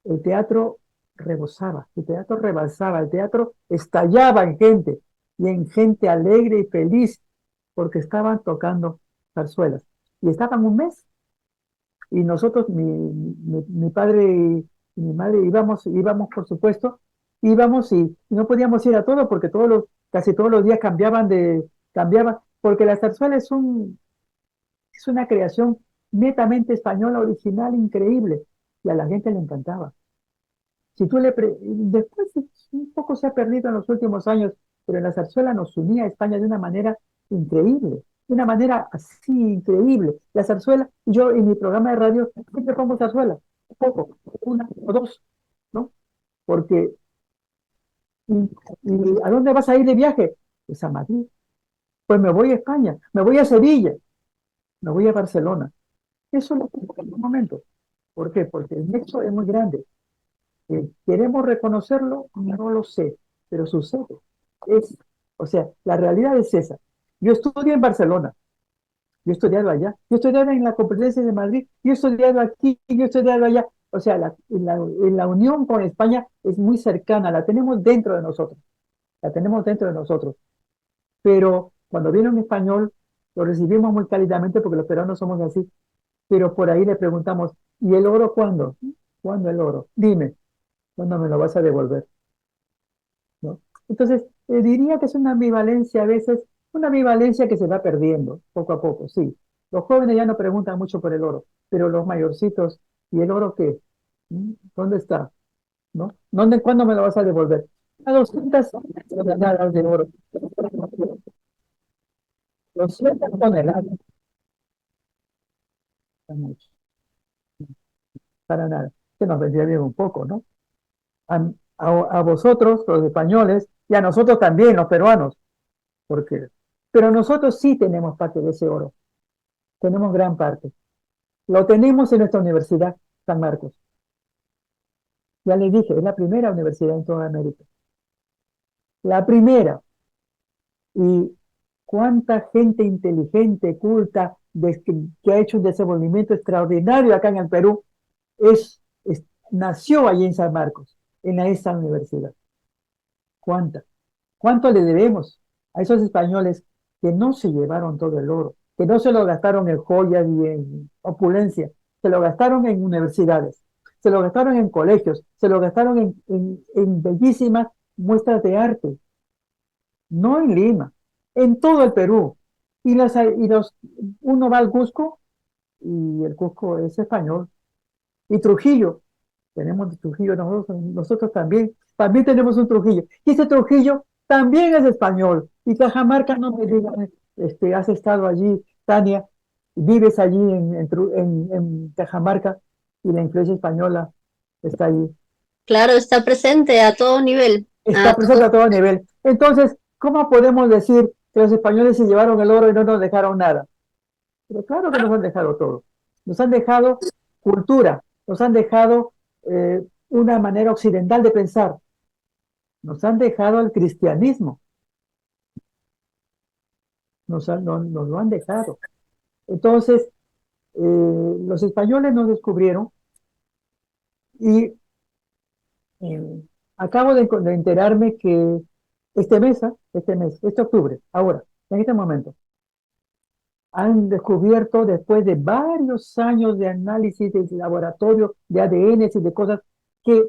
El teatro rebosaba, el teatro rebasaba, el teatro estallaba en gente, y en gente alegre y feliz, porque estaban tocando zarzuelas. Y estaban un mes, y nosotros, mi padre y mi madre íbamos por supuesto, íbamos y no podíamos ir a todo porque casi todos los días cambiaban, porque la zarzuela es una creación netamente española, original, increíble, y a la gente le encantaba. Si tú después un poco se ha perdido en los últimos años, pero en la zarzuela nos unía a España de una manera increíble, de una manera así increíble. La zarzuela, yo en mi programa de radio siempre pongo zarzuela, un poco, una o dos, ¿no? Porque, y ¿a dónde vas a ir de viaje? Pues a Madrid. Pues me voy a España, me voy a Sevilla, me voy a Barcelona. Eso lo tengo en un momento. ¿Por qué? Porque el nexo es muy grande. ¿Queremos reconocerlo? No lo sé, pero sucede. Es, o sea, la realidad es esa. Yo estudio en Barcelona, yo he estudiado allá, yo he estudiado en la Complutense de Madrid, yo he estudiado aquí, yo he estudiado allá. O sea, la unión con España es muy cercana, la tenemos dentro de nosotros, la tenemos dentro de nosotros. Pero cuando viene un español, lo recibimos muy cálidamente porque los peruanos somos así, pero por ahí le preguntamos, ¿y el oro cuándo? ¿Cuándo el oro? Dime, ¿cuándo me lo vas a devolver? ¿No? Entonces, diría que es una ambivalencia a veces, una ambivalencia que se va perdiendo poco a poco, sí. Los jóvenes ya no preguntan mucho por el oro, pero los mayorcitos, ¿y el oro qué? ¿Dónde está? ¿No? ¿Cuándo me lo vas a devolver? A 200 toneladas de oro. 200 toneladas. No mucho, para nada. Que nos vendría bien un poco, ¿no? A vosotros, los españoles, y a nosotros también, los peruanos, porque, pero nosotros sí tenemos parte de ese oro, tenemos gran parte. Lo tenemos en nuestra universidad, San Marcos. Ya les dije, es la primera universidad en toda América. La primera. Y cuánta gente inteligente, culta, que ha hecho un desenvolvimiento extraordinario acá en el Perú, nació allí en San Marcos, en esa universidad. ¿Cuánta? ¿Cuánto le debemos a esos españoles que no se llevaron todo el oro, que no se lo gastaron en joyas y en opulencia, se lo gastaron en universidades, se lo gastaron en colegios, se lo gastaron en bellísimas muestras de arte, no en Lima, en todo el Perú? Uno va al Cusco y el Cusco es español. Y Trujillo, tenemos Trujillo nosotros también tenemos un Trujillo. Y ese Trujillo también es español. Y Cajamarca, no me digan, has estado allí, Tania, vives allí en Cajamarca y la influencia española está allí. Claro, está presente a todo nivel. Está presente a todo nivel. Entonces, ¿cómo podemos decir que los españoles se llevaron el oro y no nos dejaron nada? Pero claro que nos han dejado todo. Nos han dejado cultura, nos han dejado una manera occidental de pensar. nos han dejado al cristianismo, nos lo han dejado. Entonces, los españoles nos descubrieron y eh, acabo de enterarme que este octubre, ahora, en este momento, han descubierto después de varios años de análisis de laboratorio, de ADN y de cosas, que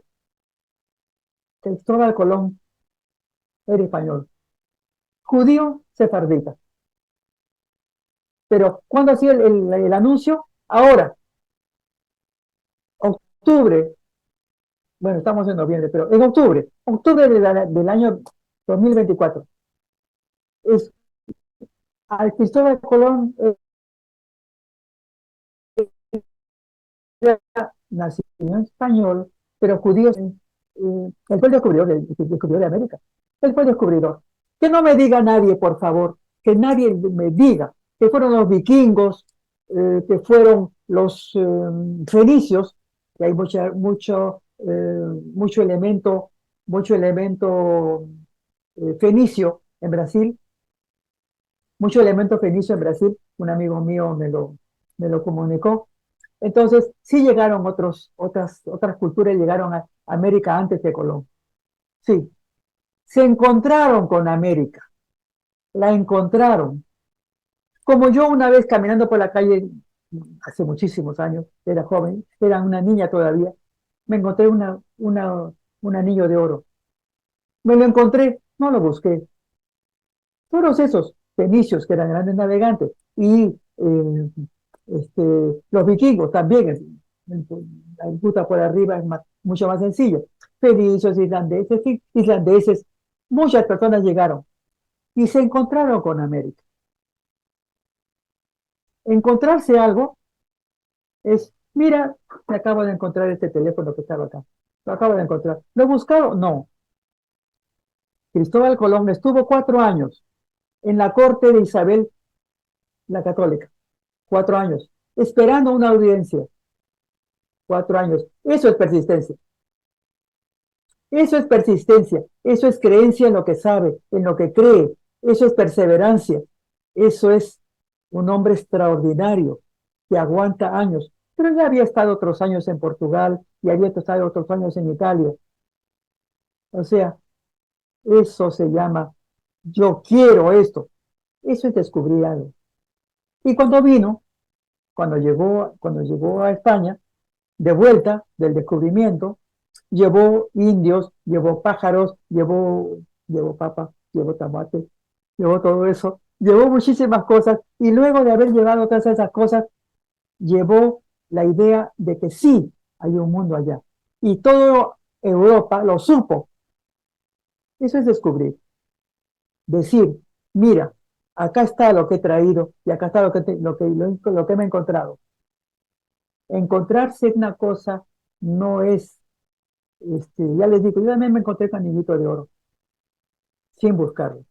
Cristóbal Colón era español, judío sefardita. Pero ¿cuándo ha sido el anuncio? Ahora, octubre, bueno, estamos en noviembre, pero en octubre del año 2024, es al Cristóbal Colón era nacido en español, pero judío. Él fue el descubridor de América. Él fue el descubridor. Que no me diga nadie, por favor, que nadie me diga que fueron los vikingos, que fueron los fenicios, que hay mucho elemento fenicio en Brasil, mucho elemento fenicio en Brasil. Un amigo mío me lo comunicó. Entonces, sí llegaron otras culturas, llegaron a América antes de Colón. Sí, se encontraron con América, la encontraron. Como yo una vez caminando por la calle, hace muchísimos años, era joven, era una niña todavía, me encontré un anillo de oro. Me lo encontré, no lo busqué. Todos esos fenicios que eran grandes navegantes y los vikingos también, la ruta por arriba es mucho más sencilla. Fenicios, islandeses, muchas personas llegaron y se encontraron con América. Encontrarse algo es, mira, me acabo de encontrar este teléfono que estaba acá. Lo acabo de encontrar. ¿Lo he buscado? No. Cristóbal Colón estuvo 4 años en la corte de Isabel la Católica. 4 años. Esperando una audiencia. 4 años. Eso es persistencia. Eso es persistencia. Eso es creencia en lo que sabe, en lo que cree. Eso es perseverancia. Eso es un hombre extraordinario que aguanta años. Pero ya había estado otros años en Portugal y había estado otros años en Italia. O sea, eso se llama yo quiero esto. Eso es descubrir algo. Y cuando llegó a España, de vuelta del descubrimiento, llevó indios, llevó pájaros, llevó papa, llevó tomate, llevó todo eso, llevó muchísimas cosas y luego de haber llevado todas esas cosas, llevó la idea de que sí hay un mundo allá. Y toda Europa lo supo. Eso es descubrir. Decir, mira, acá está lo que he traído y acá está lo que me he encontrado. Encontrarse una cosa no es, ya les digo, yo también me encontré con Anillito de Oro, sin buscarlo.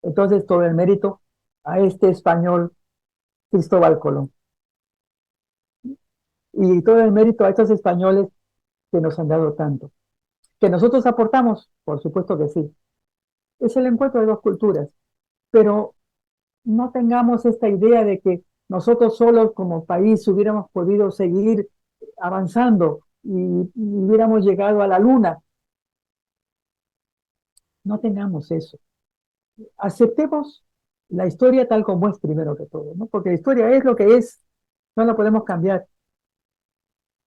Entonces, todo el mérito a este español Cristóbal Colón. Y todo el mérito a estos españoles que nos han dado tanto. ¿Que nosotros aportamos? Por supuesto que sí. Es el encuentro de dos culturas. Pero no tengamos esta idea de que nosotros solos como país hubiéramos podido seguir avanzando y hubiéramos llegado a la luna. No tengamos eso. Aceptemos la historia tal como es primero que todo, ¿no? Porque la historia es lo que es, no la podemos cambiar.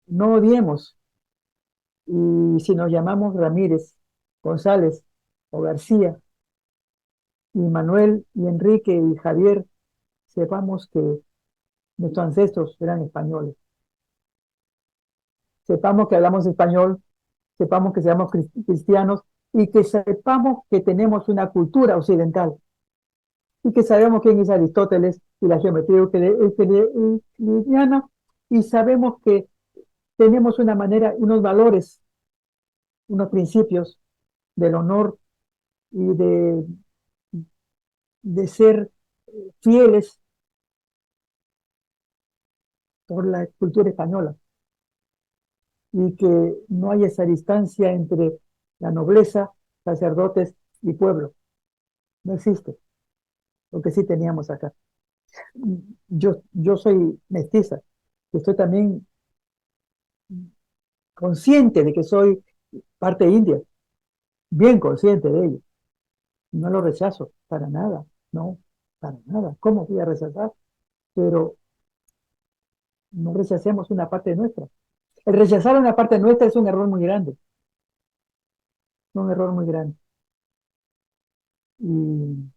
No odiemos. Y si nos llamamos Ramírez, González o García, y Manuel y Enrique y Javier, sepamos que nuestros ancestros eran españoles. Sepamos que hablamos español, sepamos que seamos cristianos y que sepamos que tenemos una cultura occidental y que sabemos quién es Aristóteles y la geometría euclidiana y sabemos que tenemos una manera, unos valores, unos principios del honor y de ser fieles por la cultura española y que no hay esa distancia entre la nobleza, sacerdotes y pueblo. No existe, lo que sí teníamos acá. Yo soy mestiza, estoy también consciente de que soy parte india, bien consciente de ello. No lo rechazo, para nada, no, para nada. ¿Cómo voy a rechazar? Pero no rechacemos una parte nuestra. El rechazar una parte nuestra es un error muy grande, un error muy grande. Y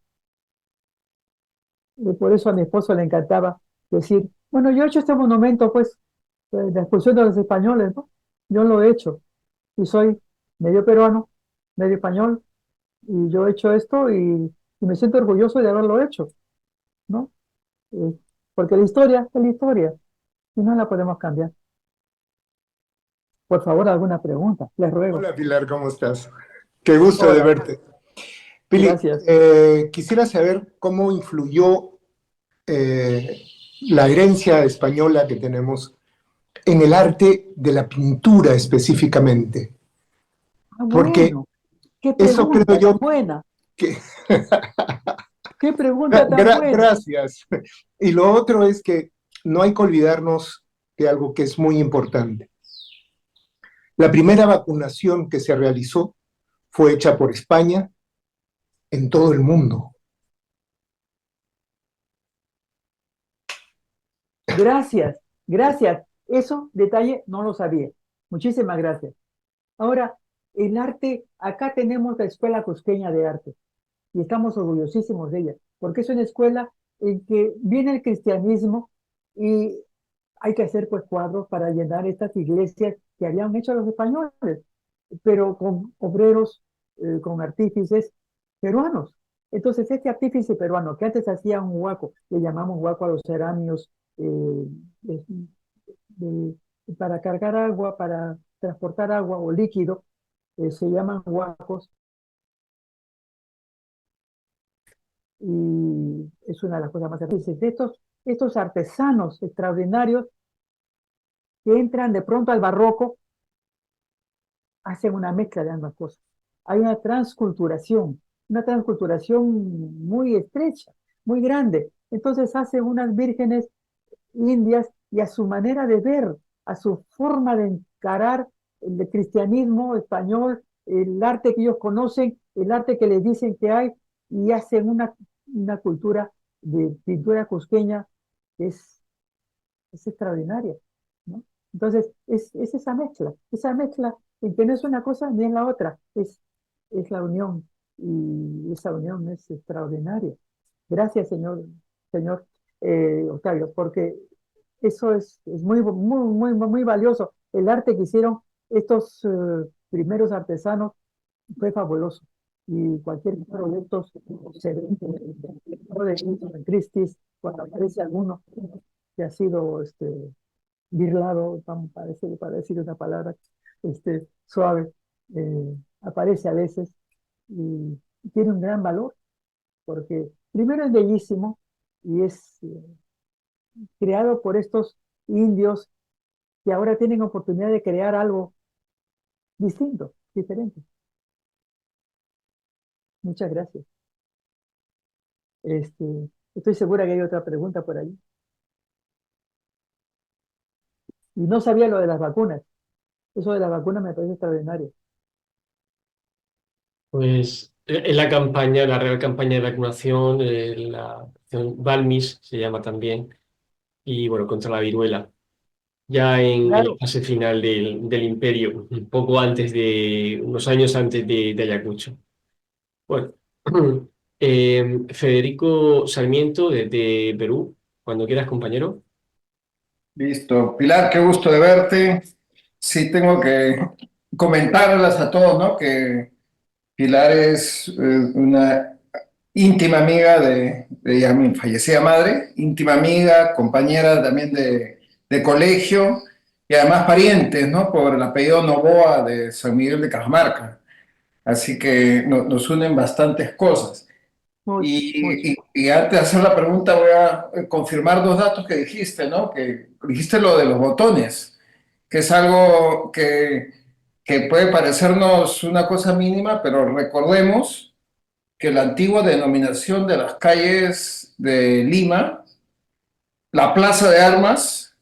por eso a mi esposo le encantaba decir, bueno, yo he hecho este monumento, pues, de la expulsión de los españoles, ¿no? Yo lo he hecho y soy medio peruano, medio español, y yo he hecho esto y me siento orgulloso de haberlo hecho, ¿no? Eh, Porque la historia es la historia y no la podemos cambiar. Por favor, alguna pregunta, les ruego. Hola Pilar, ¿cómo estás? Qué gusto de Hola, verte. Pili, gracias. quisiera saber cómo influyó la herencia española que tenemos en el arte de la pintura específicamente, Ah, porque bueno, qué eso creo pregunta tan yo buena, que... qué pregunta tan buena. Gracias. Y lo otro es que no hay que olvidarnos de algo que es muy importante. La primera vacunación que se realizó fue hecha por España en todo el mundo. Gracias, gracias. Eso detalle no lo sabía. Muchísimas gracias. Ahora, el arte, acá tenemos la Escuela Cusqueña de Arte y estamos orgullosísimos de ella, porque es una escuela en que viene el cristianismo y hay que hacer pues cuadros para llenar estas iglesias que habían hecho los españoles, pero con obreros, con artífices peruanos. Entonces, este artífice peruano que antes hacía un huaco, le llamamos huaco a los ceranios, de- de- para cargar agua, para transportar agua o líquido, se llaman huacos y es una de las cosas más difíciles. Estos artesanos extraordinarios que entran de pronto al barroco, hacen una mezcla de ambas cosas. Hay una transculturación muy estrecha, muy grande. Entonces hacen unas vírgenes indias y a su manera de ver, a su forma de encarar el cristianismo español, el arte que ellos conocen, el arte que les dicen que hay, y hacen una cultura de pintura cusqueña que es extraordinaria, ¿no? Entonces, es esa mezcla en que no es una cosa ni es la otra, es la unión, y esa unión es extraordinaria. Gracias, señor Octavio, porque eso es muy valioso. El arte que hicieron estos primeros artesanos fue fabuloso. Y cualquier producto se ve en Christie's, cuando aparece alguno que ha sido birlado, para decir una palabra suave, aparece a veces y tiene un gran valor, porque primero es bellísimo y es creado por estos indios que ahora tienen oportunidad de crear algo distinto, diferente. Muchas gracias. Estoy segura que hay otra pregunta por ahí. Y no sabía lo de las vacunas. Eso de las vacunas me parece extraordinario. Pues en la campaña, la real campaña de vacunación, la acción Valmis se llama también, y bueno, contra la viruela, ya en la Claro, fase final del imperio, un poco antes unos años antes de Ayacucho. Bueno, Federico Sarmiento desde Perú, cuando quieras, compañero. Listo. Pilar, qué gusto de verte. Sí, tengo que comentarles a todos, ¿no? Que Pilar es una íntima amiga de ya mi fallecida madre, íntima amiga, compañera también de colegio y además parientes, ¿no? Por el apellido Novoa de San Miguel de Cajamarca. Así que nos unen bastantes cosas. mucho, mucho. Y antes de hacer la pregunta voy a confirmar dos datos que dijiste, ¿no? Que dijiste lo de los botones, que es algo que que puede parecernos una cosa mínima, pero recordemos que la antigua denominación de las calles de Lima, la Plaza de Armas,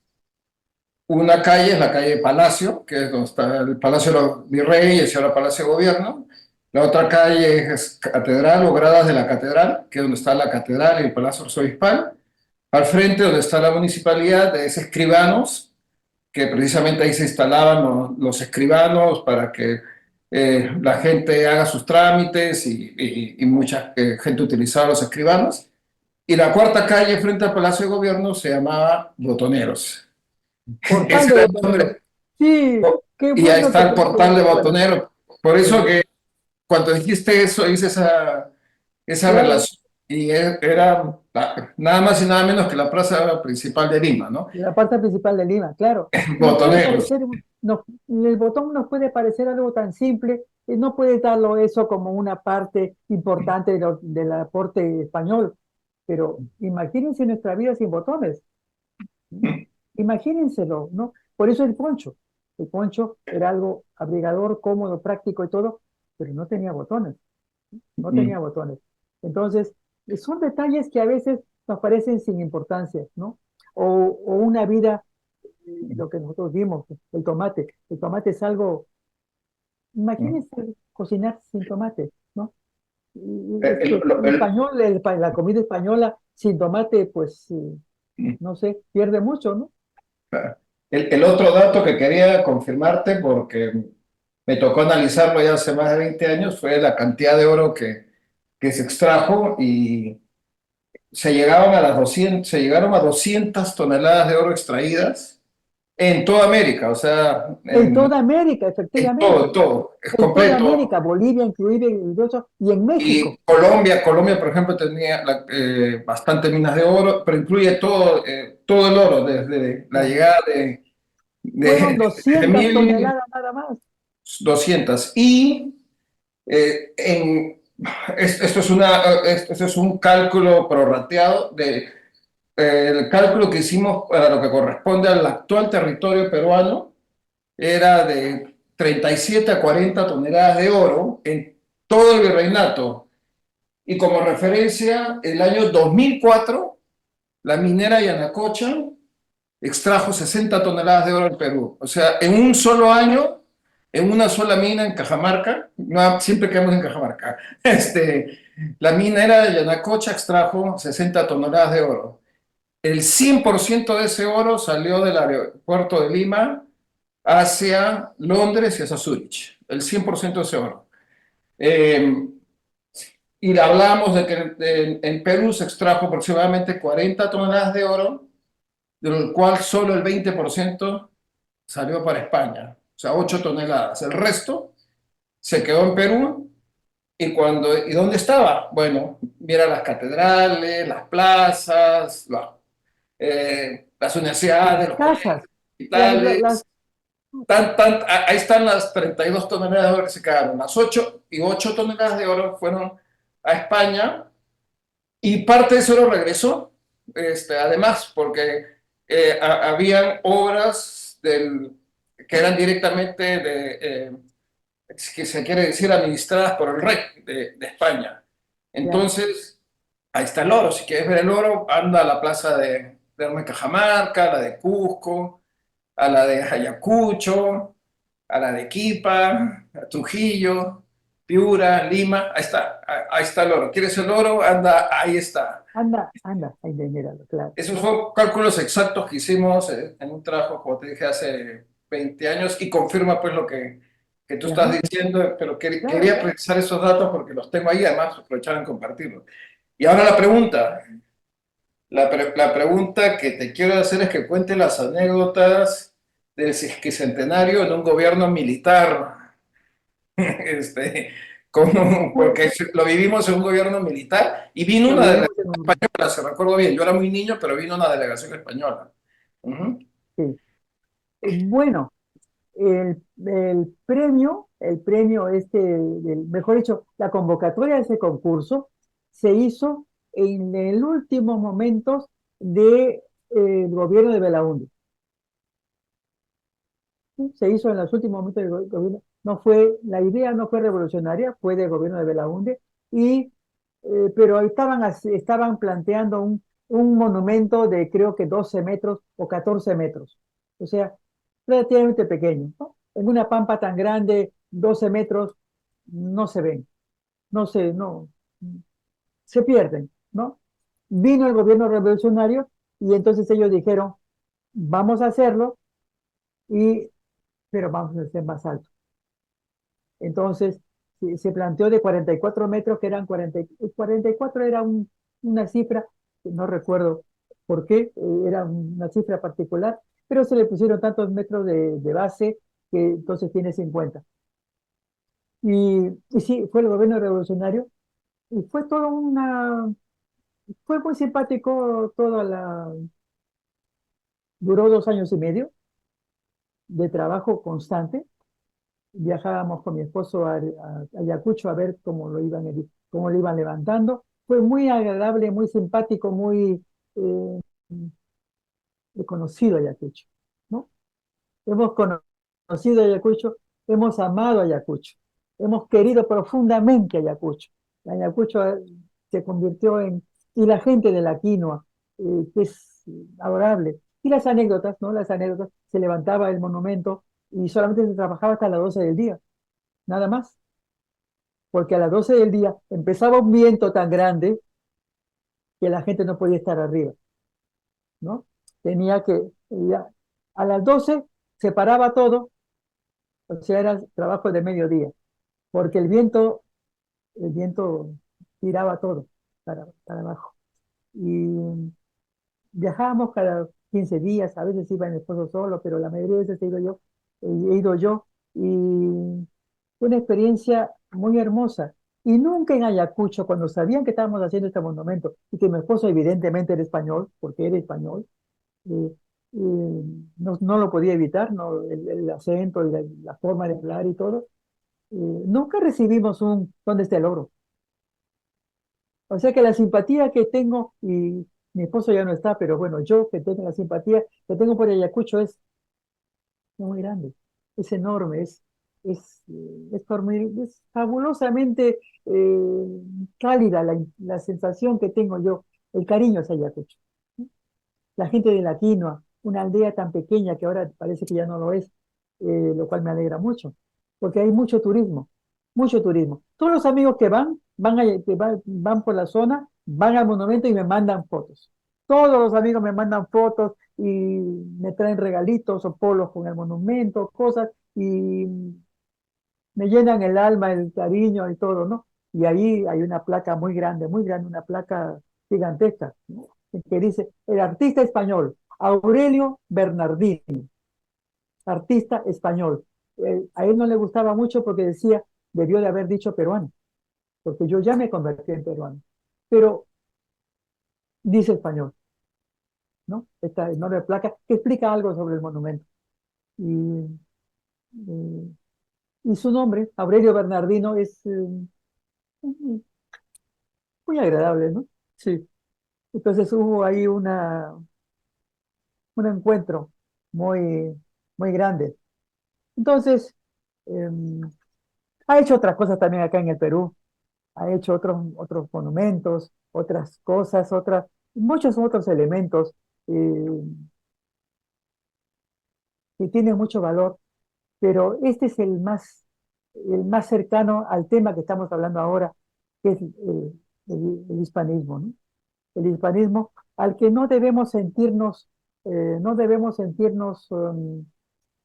una calle es la calle Palacio, que es donde está el Palacio de los Virreyes y ahora Palacio de Gobierno. La otra calle es Catedral o Gradas de la Catedral, que es donde está la Catedral y el Palacio Arzobispal. Al frente, donde está la municipalidad, es Escribanos, que precisamente ahí se instalaban los escribanos para que la gente haga sus trámites y mucha gente utilizaba los escribanos. Y la cuarta calle frente al Palacio de Gobierno se llamaba Botoneros. Portal Ese de era el Botoneros. nombre. Sí, qué Y ahí bueno que está el te portal de recuerdas. Botoneros. Por eso que cuando dijiste eso, hice esa Claro, relación. Y era nada más y nada menos que la plaza principal de Lima, ¿no? la parte principal de Lima, claro. Nos puede Botoneros. parecer, el botón nos puede parecer algo tan simple, y no puede darlo eso como una parte importante del aporte español, pero imagínense nuestra vida sin botones. Imagínenselo, ¿no? Por eso el poncho. El poncho era algo abrigador, cómodo, práctico y todo, pero no tenía botones, no tenía botones. Entonces, son detalles que a veces nos parecen sin importancia, ¿no? O una vida, lo que nosotros vimos, el tomate. El tomate es algo, imagínense cocinar sin tomate, ¿no? Es El, que el español, la comida española sin tomate, pues, no sé, pierde mucho, ¿no? el otro dato que quería confirmarte, porque me tocó analizarlo ya hace más de 20 años, fue la cantidad de oro que se extrajo y se llegaron a 200 toneladas de oro extraídas en toda América, o sea, En toda América, efectivamente. todo, es En toda completo. América, Bolivia incluido y en México. Y Colombia, por ejemplo, tenía bastante minas de oro, pero incluye todo el oro, desde la Ya. llegada Fueron de 200 toneladas nada más. 1200. Y esto es un cálculo prorrateado el cálculo que hicimos para lo que corresponde al actual territorio peruano era de 37 a 40 toneladas de oro en todo el virreinato. Y como referencia, el año 2004, la minera Yanacocha extrajo 60 toneladas de oro en Perú. O sea, en un solo año, en una sola mina en Cajamarca, no, siempre quedamos en Cajamarca, la minera de Yanacocha extrajo 60 toneladas de oro. El 100% de ese oro salió del aeropuerto de Lima hacia Londres y hacia Zurich. El 100% de ese oro. Y hablamos de que en Perú se extrajo aproximadamente 40 toneladas de oro, del cual solo el 20% salió para España, o sea, 8 toneladas. El resto se quedó en Perú. ¿Y dónde estaba? Bueno, mira las catedrales, las plazas, las universidades, Las los colegios, casas, hospitales. Ahí están las 32 toneladas de oro que se quedaron. Las 8 toneladas de oro fueron a España y parte de eso oro regresó. Además, porque habían obras que eran directamente que se quiere decir administradas por el rey de España. ya, Entonces, ahí está el oro. Si quieres ver el oro, anda a la plaza de Herme Cajamarca, a la de Cusco, a la de Ayacucho, a la de Quipa, a Trujillo, Piura, Lima. Ahí está el oro. ¿Quieres el oro? Anda, ahí está. anda, ahí míralo, claro. Esos son cálculos exactos que hicimos en un trabajo, como te dije, hace 20 años y confirma pues lo que tú estás Ya, diciendo, pero claro. quería precisar esos datos porque los tengo ahí, además aprovechar en compartirlos. Y ahora la pregunta que te quiero hacer es que cuente las anécdotas del sesquicentenario en un gobierno militar, este, Pues, porque lo vivimos en un gobierno militar y vino lo una vivimos delegación en española, si recuerdo bien, yo era muy niño, pero vino una delegación española. Ujú. sí. Bueno, el premio mejor dicho, la convocatoria de ese concurso se hizo en el último momento del gobierno de Belaúnde. ¿Sí? Se hizo en los últimos momentos del gobierno La idea no fue revolucionaria, fue del gobierno de Belaúnde, pero estaban planteando un monumento de creo que 12 metros o 14 metros, o sea, relativamente pequeño, ¿no? En una pampa tan grande, 12 metros, no se ven, no, se pierden, ¿no? Vino el gobierno revolucionario y entonces ellos dijeron, vamos a hacerlo, pero vamos a hacer más alto. Entonces, se planteó de 44 metros, que eran 44 era una cifra, que no recuerdo por qué, era una cifra particular, pero se le pusieron tantos metros de base que entonces tiene 50. Y sí, fue el gobierno revolucionario y fue muy simpático duró 2 años y medio de trabajo constante. Viajábamos con mi esposo a Ayacucho a ver cómo lo iban levantando. Fue muy agradable, muy simpático, muy eh, conocido Ayacucho, ¿no? Hemos conocido Ayacucho, hemos amado Ayacucho, hemos querido profundamente Ayacucho. Ayacucho se convirtió y la gente de la quinoa, que es adorable. Y las anécdotas, ¿no? Las anécdotas, se levantaba el monumento y solamente se trabajaba hasta las 12 del día, nada más, porque a las 12 del día empezaba un viento tan grande que la gente no podía estar arriba, ¿no? Tenía que, ya, a las 12 se paraba todo, o sea, era trabajo de mediodía, porque el viento tiraba todo para abajo. Y viajábamos cada 15 días, a veces iba mi esposo solo, pero la mayoría de veces he ido yo, y fue una experiencia muy hermosa. Y nunca en Ayacucho, cuando sabían que estábamos haciendo este monumento, y que mi esposo evidentemente era español, porque era español, eh, no lo podía evitar, ¿no? El acento y la forma de hablar y todo, nunca recibimos ¿dónde está el oro? O sea que la simpatía que tengo, y mi esposo ya no está, pero bueno, yo que tengo la simpatía que tengo por Ayacucho es muy grande, es enorme, es fabulosamente cálida la sensación que tengo yo, el cariño hacia Ayacucho. La gente de la Quinoa, una aldea tan pequeña que ahora parece que ya no lo es, lo cual me alegra mucho, porque hay mucho turismo, mucho turismo. Todos los amigos que van por la zona, van al monumento y me mandan fotos. Todos los amigos me mandan fotos y me traen regalitos o polos con el monumento, cosas, y me llenan el alma, el cariño y todo, ¿no? Y ahí hay una placa muy grande, una placa gigantesca, ¿no? Que dice, el artista español, Aurelio Bernardini, artista español. A él no le gustaba mucho porque decía, debió de haber dicho peruano, porque yo ya me convertí en peruano, pero dice español, ¿no? Esta enorme placa que explica algo sobre el monumento. Y, eh, y su nombre, Aurelio Bernardino, es muy agradable, ¿no? Sí. Entonces hubo ahí un encuentro muy, muy grande. Entonces, eh, ha hecho otras cosas también acá en el Perú, ha hecho otros monumentos, otras cosas, muchos otros elementos eh, que tienen mucho valor, pero este es el más cercano al tema que estamos hablando ahora, que es el hispanismo, ¿no? El hispanismo al que no debemos sentirnos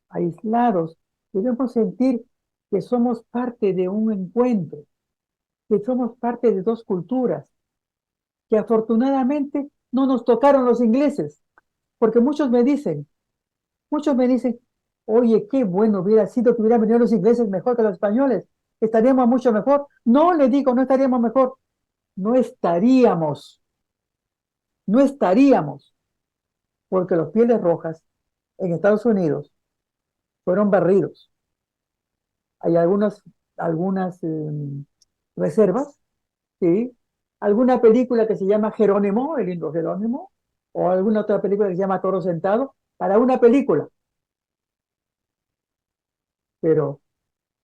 aislados, debemos sentir que somos parte de un encuentro, que somos parte de dos culturas, que afortunadamente no nos tocaron los ingleses, porque muchos me dicen, oye, qué bueno hubiera sido que hubieran venido los ingleses mejor que los españoles, estaríamos mucho mejor. No, le digo, no estaríamos mejor, no estaríamos, no estaríamos, porque los Pieles Rojas en Estados Unidos fueron barridos. Hay algunas reservas, ¿sí? Alguna película que se llama Jerónimo, el indio Jerónimo, o alguna otra película que se llama Toro Sentado, para una película. Pero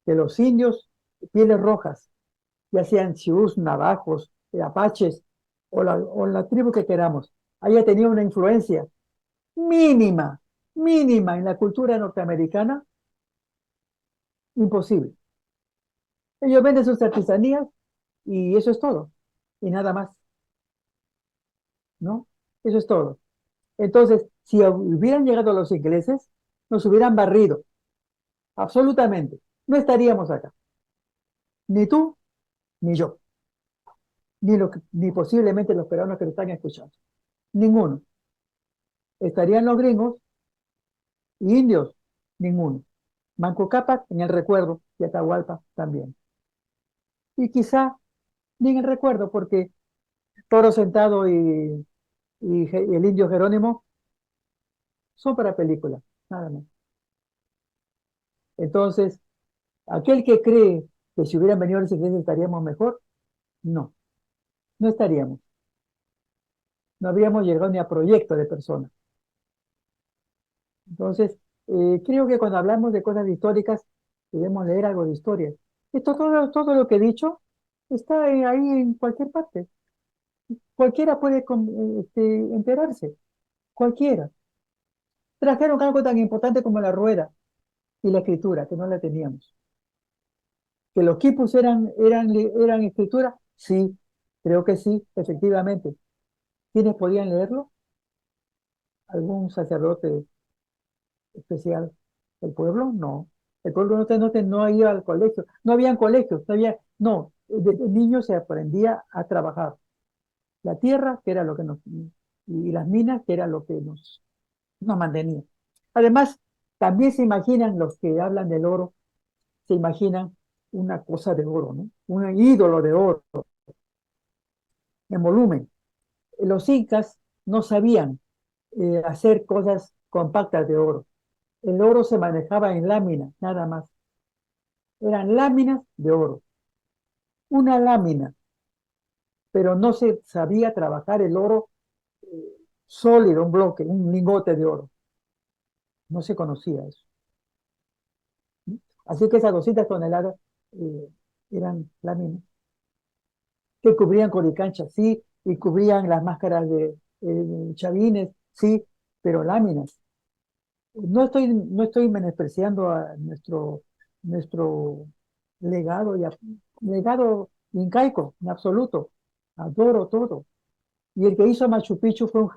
que los indios, pieles rojas, ya sean chiús, navajos, apaches o la tribu que queramos, haya tenido una influencia mínima, mínima en la cultura norteamericana, imposible. Ellos venden sus artesanías y eso es todo, y nada más, ¿no? Eso es todo. Entonces, si hubieran llegado los ingleses, nos hubieran barrido, absolutamente. No estaríamos acá, ni tú, ni yo, ni posiblemente los peruanos que lo están escuchando. Ninguno. Estarían los gringos y indios, ninguno. Manco Cápac en el recuerdo y Atahualpa también. Y quizá ni en el recuerdo, porque Toro Sentado y el indio Jerónimo son para película, nada más. Entonces, aquel que cree que si hubieran venido los ingleses estaríamos mejor, no, no estaríamos. No habríamos llegado ni a proyecto de personas. Entonces, creo que cuando hablamos de cosas históricas, debemos leer algo de historia. Todo lo que he dicho está ahí en cualquier parte. Cualquiera puede enterarse, cualquiera. Trajeron algo tan importante como la rueda y la escritura, que no la teníamos. ¿Que los quipus eran escritura? Sí, creo que sí, efectivamente. ¿Quiénes podían leerlo? ¿Algún sacerdote especial? ¿El pueblo? No. El pueblo no iba al colegio. No habían colegios, no. De niño se aprendía a trabajar. La tierra, que era lo que y las minas, que era lo que nos mantenía. Además, también se imaginan los que hablan del oro, se imaginan una cosa de oro, ¿no? Un ídolo de oro, en volumen. Los incas no sabían hacer cosas compactas de oro. El oro se manejaba en láminas, nada más. Eran láminas de oro. Una lámina, pero no se sabía trabajar el oro sólido, un bloque, un lingote de oro. No se conocía eso. Así que esas 200 toneladas eran láminas que cubrían Coricancha, sí, y cubrían las máscaras de Chavines, sí, pero láminas. No estoy menospreciando a nuestro legado, legado incaico, en absoluto. Adoro todo. Y el que hizo Machu Picchu fue un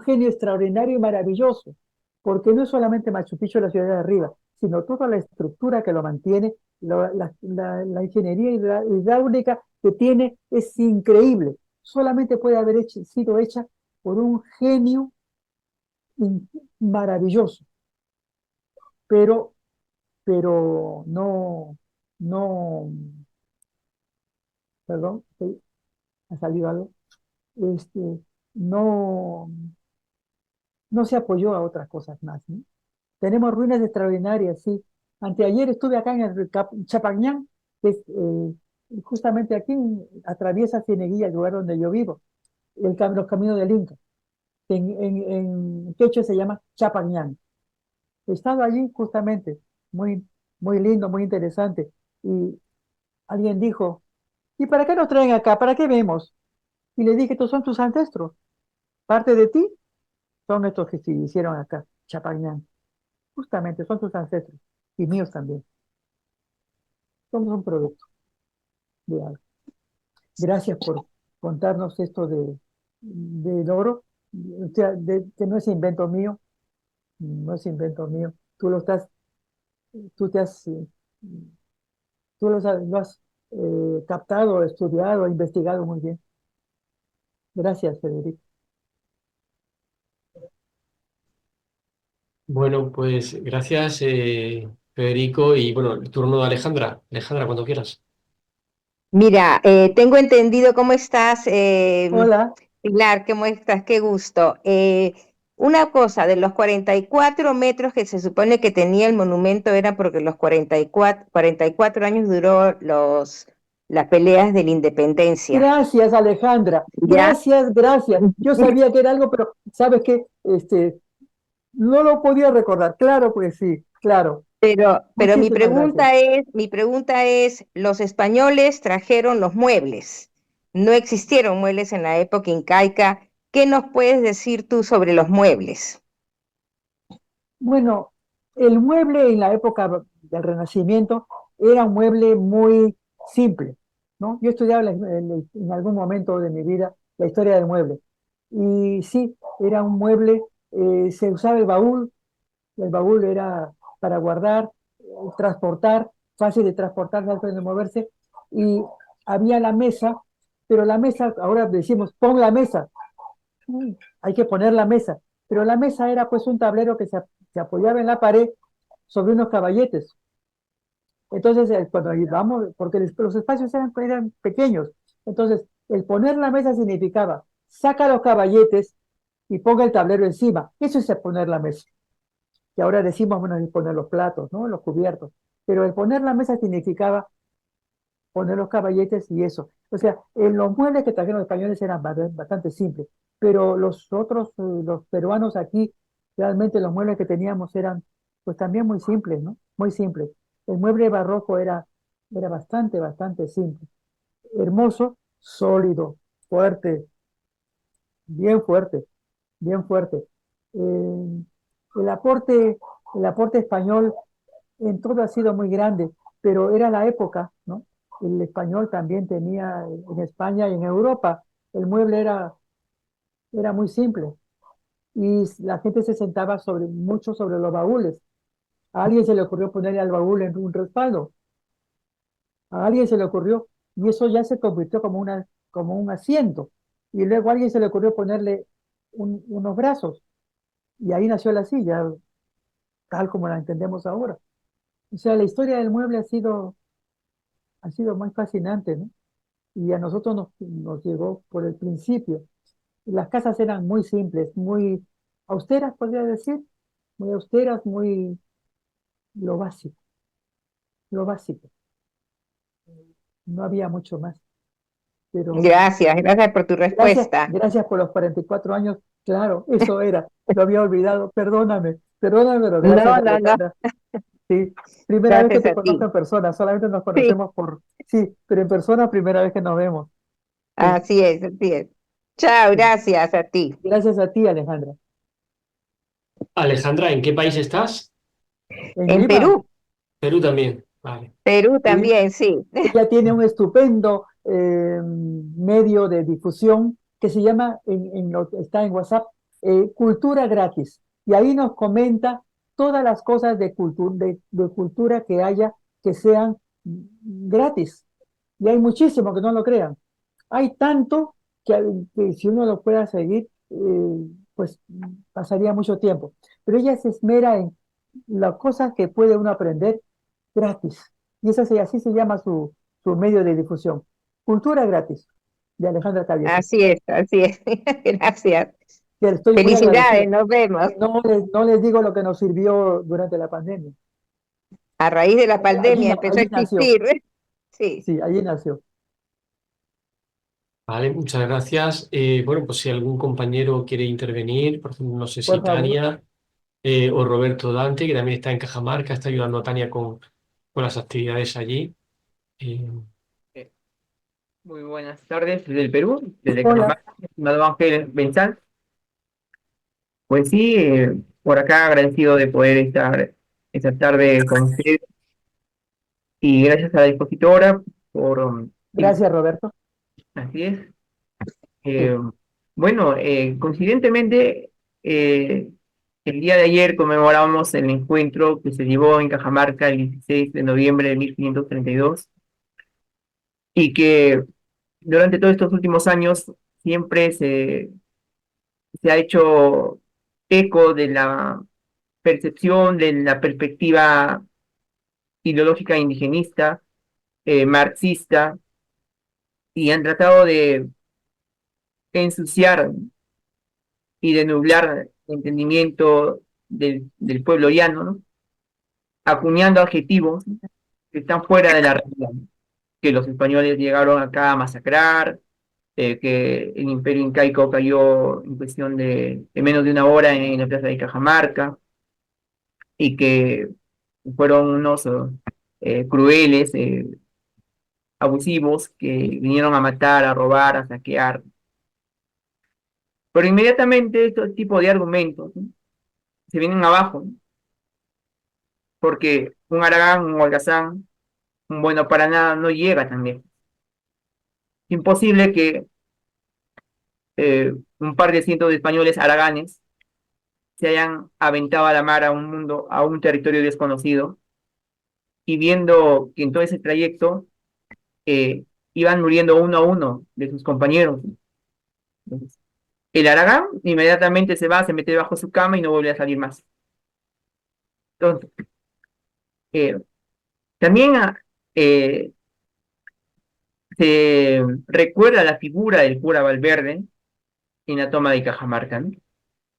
genio extraordinario y maravilloso, porque no es solamente Machu Picchu la ciudad de arriba, sino toda la estructura que lo mantiene, la ingeniería hidráulica que tiene es increíble. Solamente puede haber sido hecha por un genio maravilloso, pero, pero no, perdón, ha salido algo, este, no, no se apoyó a otras cosas más, ¿no? Tenemos ruinas extraordinarias, sí. Anteayer estuve acá en el Chapagnán, que es justamente aquí, atraviesa Cieneguilla, el lugar donde yo vivo, los caminos del Inca, que en quechua se llama Chapagnán. He estado allí justamente, muy, muy lindo, muy interesante. Y alguien dijo, ¿y para qué nos traen acá? ¿Para qué vemos? Y le dije, estos son tus ancestros. Parte de ti son estos que se hicieron acá, Chapagnán. Justamente, son tus ancestros. Y míos también. Somos un producto de algo. Gracias por contarnos esto del oro, o sea, que no es invento mío, no es invento mío. Tú te has, tú lo has captado, estudiado, investigado muy bien. Gracias, Federico. Bueno, pues gracias, Federico. Y bueno, el turno de Alejandra. Alejandra, cuando quieras. Mira, tengo entendido cómo estás, Hola. Pilar, ¿cómo estás? Qué gusto. Una cosa, de los 44 metros que se supone que tenía el monumento era porque los 44 años duró las peleas de la independencia. Gracias, Alejandra. ¿Ya? Gracias. Yo sabía que era algo, pero ¿sabes qué? No lo podía recordar. Claro, pues sí, claro. Pero Muchísimas gracias. mi pregunta es, los españoles trajeron los muebles. No existieron muebles en la época incaica. ¿Qué nos puedes decir tú sobre los muebles? Bueno, el mueble en la época del Renacimiento era un mueble muy simple, ¿no? Yo estudiaba en algún momento de mi vida la historia del mueble. Y sí, era un mueble, se usaba el baúl era para guardar, transportar, fácil de transportar, fácil de moverse, y había la mesa, pero la mesa, ahora decimos, pon la mesa, hay que poner la mesa, pero la mesa era pues un tablero que se apoyaba en la pared sobre unos caballetes. Entonces, cuando íbamos, porque los espacios eran pequeños, entonces el poner la mesa significaba, saca los caballetes y ponga el tablero encima. Eso es el poner la mesa. Y ahora decimos, bueno, el poner los platos, ¿no? Los cubiertos. Pero el poner la mesa significaba poner los caballetes y eso. O sea, los muebles que trajeron los españoles eran bastante simples, pero los otros, los peruanos aquí, realmente los muebles que teníamos eran pues también muy simples, ¿no? Muy simples. El mueble barroco era bastante simple. Hermoso, sólido, fuerte, bien fuerte, bien fuerte. Eh, el aporte, el aporte español en todo ha sido muy grande, pero era la época, ¿no? El español también tenía en España y en Europa, el mueble era muy simple y la gente se sentaba mucho sobre los baúles. A alguien se le ocurrió ponerle al baúl en un respaldo, a alguien se le ocurrió y eso ya se convirtió como un asiento. Y luego a alguien se le ocurrió ponerle unos brazos y ahí nació la silla, tal como la entendemos ahora. O sea, la historia del mueble ha sido muy fascinante, ¿no? Y a nosotros nos llegó por el principio. Las casas eran muy simples, muy austeras, podría decir, muy austeras, muy lo básico, lo básico. No había mucho más. Pero Gracias por tu respuesta. gracias por los 44 años. Claro, eso era, lo había olvidado. Perdóname, pero gracias, No, no, no. Alejandra. Sí, primera vez que Gracias te a conozco ti. en persona, solamente nos Sí, conocemos sí, pero en persona primera vez que nos vemos. Sí, así es, así es. Chao, sí. gracias a ti. Gracias a ti, Alejandra. Alejandra, ¿en qué país estás? En En Lima, Perú, Perú también. Vale. Perú sí, también, sí. ella tiene un estupendo medio de difusión que se llama, está en WhatsApp, Cultura Gratis. Y ahí nos comenta todas las cosas de cultura que haya que sean gratis. Y hay muchísimo que no lo crean. Hay tanto que si uno lo pueda seguir, pues pasaría mucho tiempo. Pero ella se esmera en las cosas que puede uno aprender gratis. Y así se llama su medio de difusión. Cultura gratis, de Alejandra Cabieso. Así es, así es. Gracias. Que estoy muy Felicidades, agradecido. nos vemos. Y no les digo lo que nos sirvió durante la pandemia. A raíz de la pandemia empezó a Allí nació. existir. Sí. Sí, allí nació. Vale, muchas gracias. Bueno, pues si algún compañero quiere intervenir, por ejemplo, no sé si Por favor. Tania o Roberto Dante, que también está en Cajamarca, está ayudando a Tania con las actividades allí. Eh, Eh, Muy buenas tardes desde el Perú, desde Hola. Cajamarca, estimado Ángel Benzal. Pues sí, por acá agradecido de poder estar esta tarde con ustedes y gracias a la expositora por Gracias, Roberto. así es. Sí. Eh, bueno, coincidentemente, eh, el día de ayer conmemoramos el encuentro que se llevó en Cajamarca el 16 de noviembre de 1532 y que durante todos estos últimos años siempre se ha hecho eco de la percepción, de la perspectiva ideológica indigenista, marxista, y han tratado de ensuciar y de nublar el entendimiento del pueblo llano, ¿no? Acuñando adjetivos que están fuera de la realidad, que los españoles llegaron acá a masacrar, que el imperio incaico cayó en cuestión de menos de una hora en la plaza de Cajamarca, y que fueron unos crueles, abusivos, que vinieron a matar, a robar, a saquear. Pero inmediatamente este tipo de argumentos, ¿no?, se vienen abajo, ¿no?, porque un Aragán, un holgazán, un bueno para nada no llega también. Imposible que un par de cientos de españoles haraganes se hayan aventado a la mar a un mundo, a un territorio desconocido, y viendo que en todo ese trayecto eh, iban muriendo uno a uno de sus compañeros. Entonces, el Aragán inmediatamente se va, se mete debajo de su cama y no vuelve a salir más. Entonces, eh, también eh, se recuerda la figura del cura Valverde en la toma de Cajamarca, ¿no?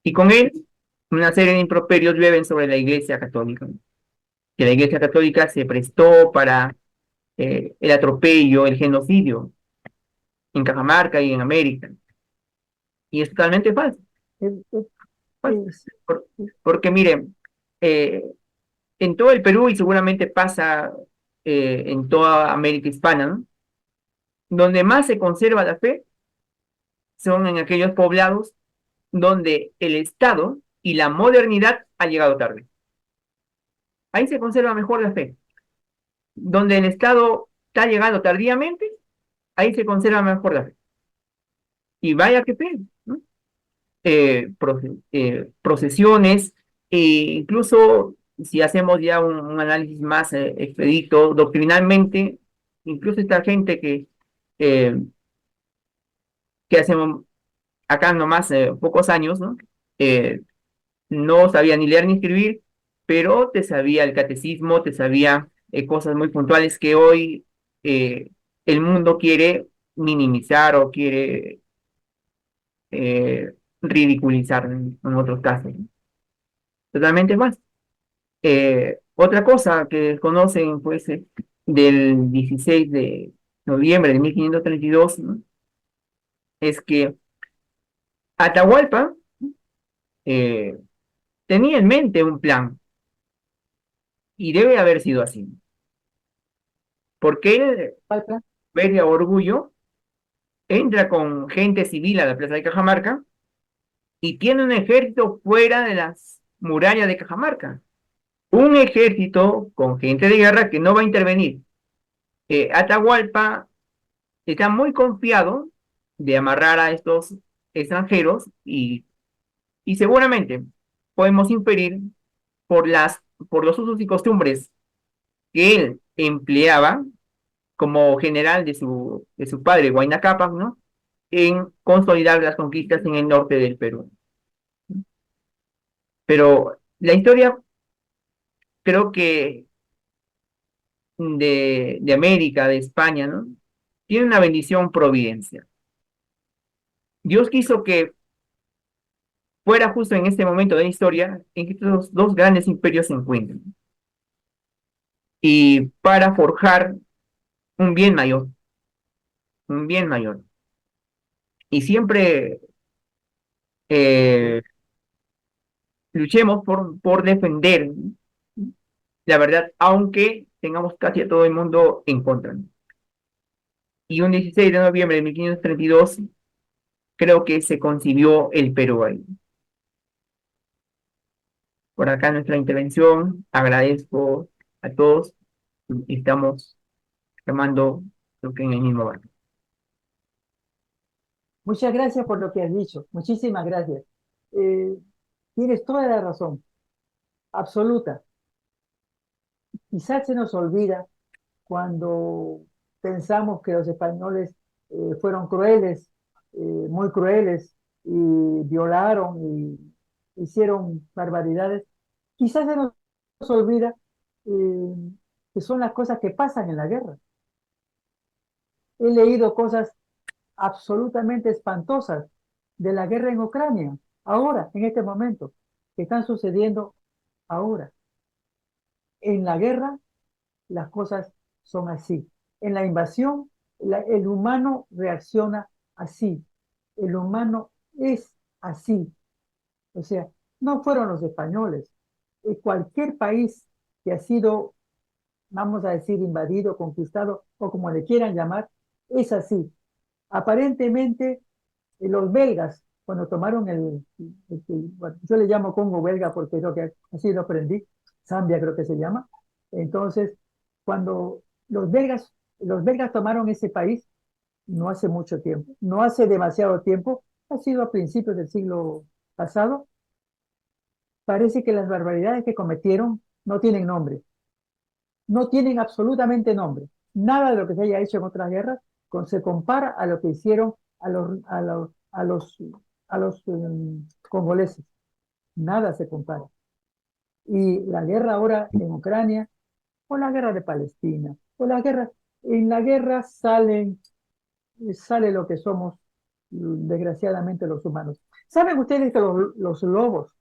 Y con él una serie de improperios llueven sobre la Iglesia Católica, ¿no?, que la Iglesia Católica se prestó para el atropello, el genocidio en Cajamarca y en América. Y es totalmente falso. Eh, eh, Falso. es- Porque miren, eh, en todo el Perú, y seguramente pasa en toda América hispana, ¿no?, donde más se conserva la fe son en aquellos poblados donde el Estado y la modernidad han llegado tarde. Ahí se conserva mejor la fe. Donde el Estado está llegando tardíamente, ahí se conserva mejor la fe. Y vaya que fe, ¿no? Procesiones, incluso si hacemos ya un análisis más expedito, doctrinalmente, incluso esta gente eh, que hacemos acá nomás pocos años, ¿no? Eh, no sabía ni leer ni escribir, pero te sabía el catecismo, te sabía cosas muy puntuales que hoy el mundo quiere minimizar o quiere ridiculizar en otros casos, ¿no? Totalmente más. Otra cosa que conocen, pues, del 16 de noviembre de 1532, ¿no?, es que Atahualpa eh, tenía en mente un plan, y debe haber sido así, porque él, falta. media orgullo, entra con gente civil a la plaza de Cajamarca y tiene un ejército fuera de las murallas de Cajamarca. Un ejército con gente de guerra que no va a intervenir. Atahualpa está muy confiado de amarrar a estos extranjeros y seguramente podemos inferir por por los usos y costumbres que él empleaba como general de su padre, Huayna Cápac, ¿no?, en consolidar las conquistas en el norte del Perú. Pero la historia, creo que de América, de España, ¿no?, tiene una bendición providencia. Dios quiso que fuera justo en este momento de la historia en que estos dos grandes imperios se encuentren. Y para forjar un bien mayor, un bien mayor. Y siempre eh, luchemos por defender la verdad, aunque tengamos casi a todo el mundo en contra. Y un 16 de noviembre de 1532, creo que se concibió el Perú ahí. Por acá nuestra intervención, agradezco a todos y estamos remando, creo que en el mismo barco. Muchas gracias por lo que has dicho. Muchísimas gracias. Eh, Tienes toda la razón, absoluta. Quizás se nos olvida cuando pensamos que los españoles fueron crueles, muy crueles, y violaron y hicieron barbaridades. Quizás se nos olvida eh, que son las cosas que pasan en la guerra. He leído cosas absolutamente espantosas de la guerra en Ucrania, ahora, en este momento, que están sucediendo ahora. En la guerra las cosas son así. En la invasión, el humano reacciona así. El humano es así. O sea, no fueron los españoles. Cualquier país que ha sido, vamos a decir, invadido, conquistado, o como le quieran llamar, es así. Aparentemente, los belgas, cuando tomaron bueno, yo le llamo Congo belga porque es lo que así lo aprendí, Zambia creo que se llama. Entonces, cuando los belgas tomaron ese país, no hace mucho tiempo, no hace demasiado tiempo, ha sido a principios del siglo pasado, parece que las barbaridades que cometieron no tienen nombre, no tienen absolutamente nombre. Nada de lo que se haya hecho en otras guerras se compara a lo que hicieron a los congoleses. Nada se compara. Y la guerra ahora en Ucrania, o la guerra de Palestina, en la guerra sale lo que somos, desgraciadamente, los humanos. ¿Saben ustedes que los lobos,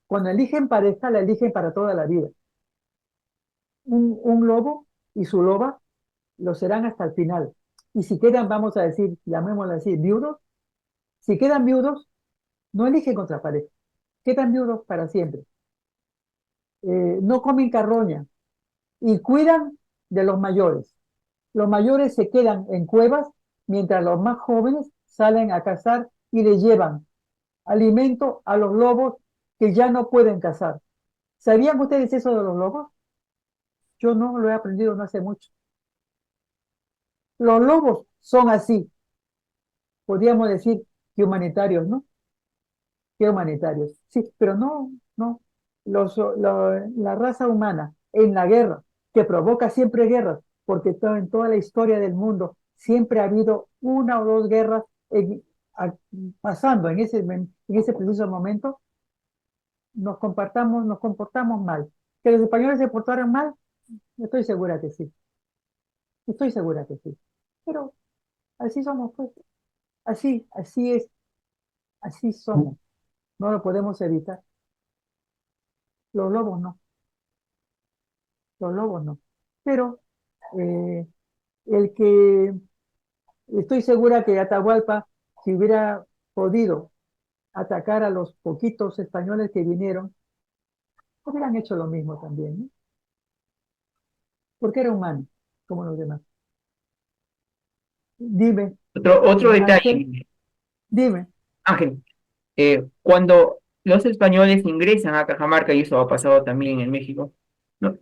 cuando eligen pareja, la eligen para toda la vida? Un lobo y su loba lo serán hasta el final. Y si quedan, vamos a decir, llamémoslo así, viudos, si quedan viudos, no eligen contra pareja, quedan viudos para siempre. No comen carroña y cuidan de los mayores. Los mayores se quedan en cuevas mientras los más jóvenes salen a cazar y le llevan alimento a los lobos que ya no pueden cazar. ¿Sabían ustedes eso de los lobos? Yo no lo he aprendido no hace mucho. Los lobos son así, podríamos decir que humanitarios, ¿no? Que humanitarios. Sí, pero no, no. La raza humana en la guerra, que provoca siempre guerras, porque en toda la historia del mundo siempre ha habido una o dos guerras pasando en ese preciso momento, nos comportamos mal. ¿Que los españoles se portaron mal? Estoy segura que sí. Estoy segura que sí. Pero así somos, pues. Así es, así somos. No lo podemos evitar. Los lobos no, los lobos no. Pero eh, el que estoy segura que Atahualpa, si hubiera podido atacar a los poquitos españoles que vinieron, hubieran hecho lo mismo también, ¿no? Porque era humano, como los demás. Dime, Otro Ángel, detalle, dime. Ángel, cuando los españoles ingresan a Cajamarca, y eso ha pasado también en México, ¿no?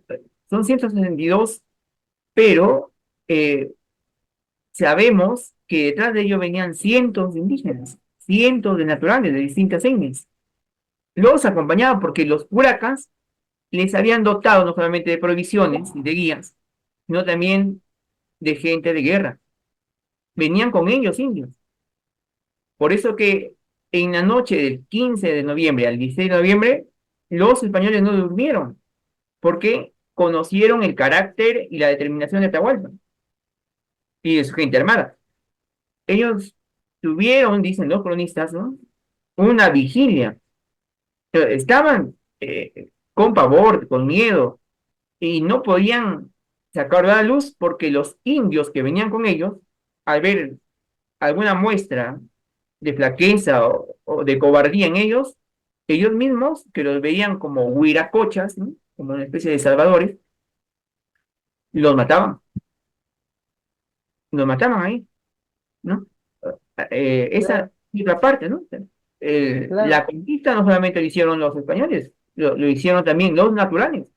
Son 162, pero sabemos que detrás de ellos venían cientos de indígenas, cientos de naturales de distintas etnias. Los acompañaban porque los huracas les habían dotado no solamente de provisiones y de guías, sino también de gente de guerra. Venían con ellos indios. Por eso que en la noche del 15 de noviembre al 16 de noviembre, los españoles no durmieron, porque conocieron el carácter y la determinación de Atahualpa y de su gente armada. Ellos tuvieron, dicen los cronistas, ¿no?, una vigilia. Estaban con pavor, con miedo, y no podían sacar a la luz porque los indios que venían con ellos, al ver alguna muestra de flaqueza o de cobardía en ellos, ellos mismos, que los veían como huiracochas, ¿no?, como una especie de salvadores, los mataban ahí, ¿no? Esa Claro, es otra parte, ¿no? claro. La conquista no solamente lo hicieron los españoles, lo hicieron también los naturales.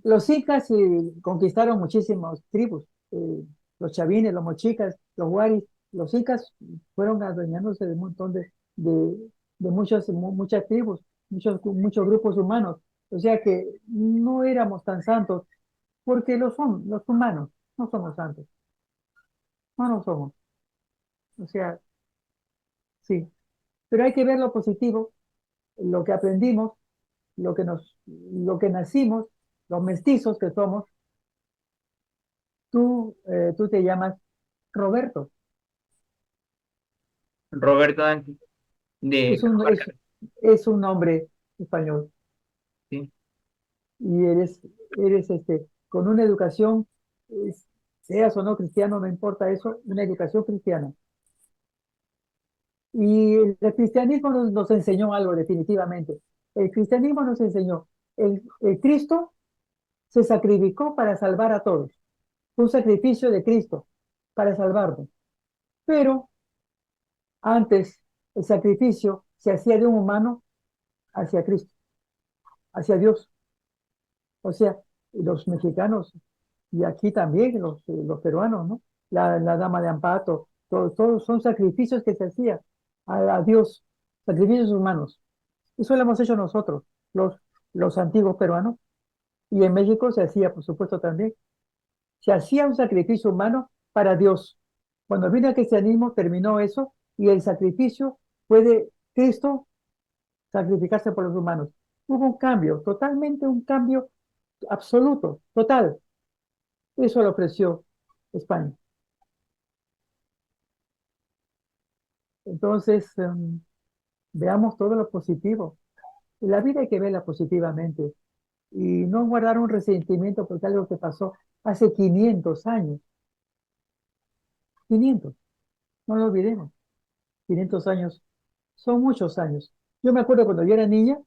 Los incas conquistaron muchísimas tribus, los chavines, los mochicas, los huaris. Los incas fueron adueñándose de un montón de muchas tribus, muchos grupos humanos. O sea que no éramos tan santos, porque los humanos, no somos santos, no lo somos. O sea, sí, pero hay que ver lo positivo, lo que aprendimos, lo que nacimos, los mestizos que somos. Tú te llamas Roberto. Roberto Dante, de Es un, Cajamarca, es, es un nombre español ¿sí? y eres con una educación, seas o no cristiano, no importa eso, una educación cristiana. Y el cristianismo nos enseñó algo definitivamente. El cristianismo nos enseñó, el Cristo se sacrificó para salvar a todos. Fue un sacrificio de Cristo para salvarnos. Pero antes el sacrificio se hacía de un humano hacia Cristo, hacia Dios. O sea, los mexicanos y aquí también los peruanos, ¿no? La dama de Ampato, todos son sacrificios que se hacían a Dios, sacrificios humanos. Eso lo hemos hecho nosotros, los antiguos peruanos, y en México se hacía, por supuesto, también. Se hacía un sacrificio humano para Dios. Cuando vino el cristianismo, terminó eso, y el sacrificio fue de Cristo sacrificarse por los humanos. Hubo un cambio, totalmente un cambio absoluto, total. Eso lo ofreció España. Entonces, veamos todo lo positivo. La vida hay que verla positivamente y no guardar un resentimiento porque algo que pasó hace 500 años. 500, no lo olvidemos. 500 años son muchos años. Yo me acuerdo cuando yo era niña,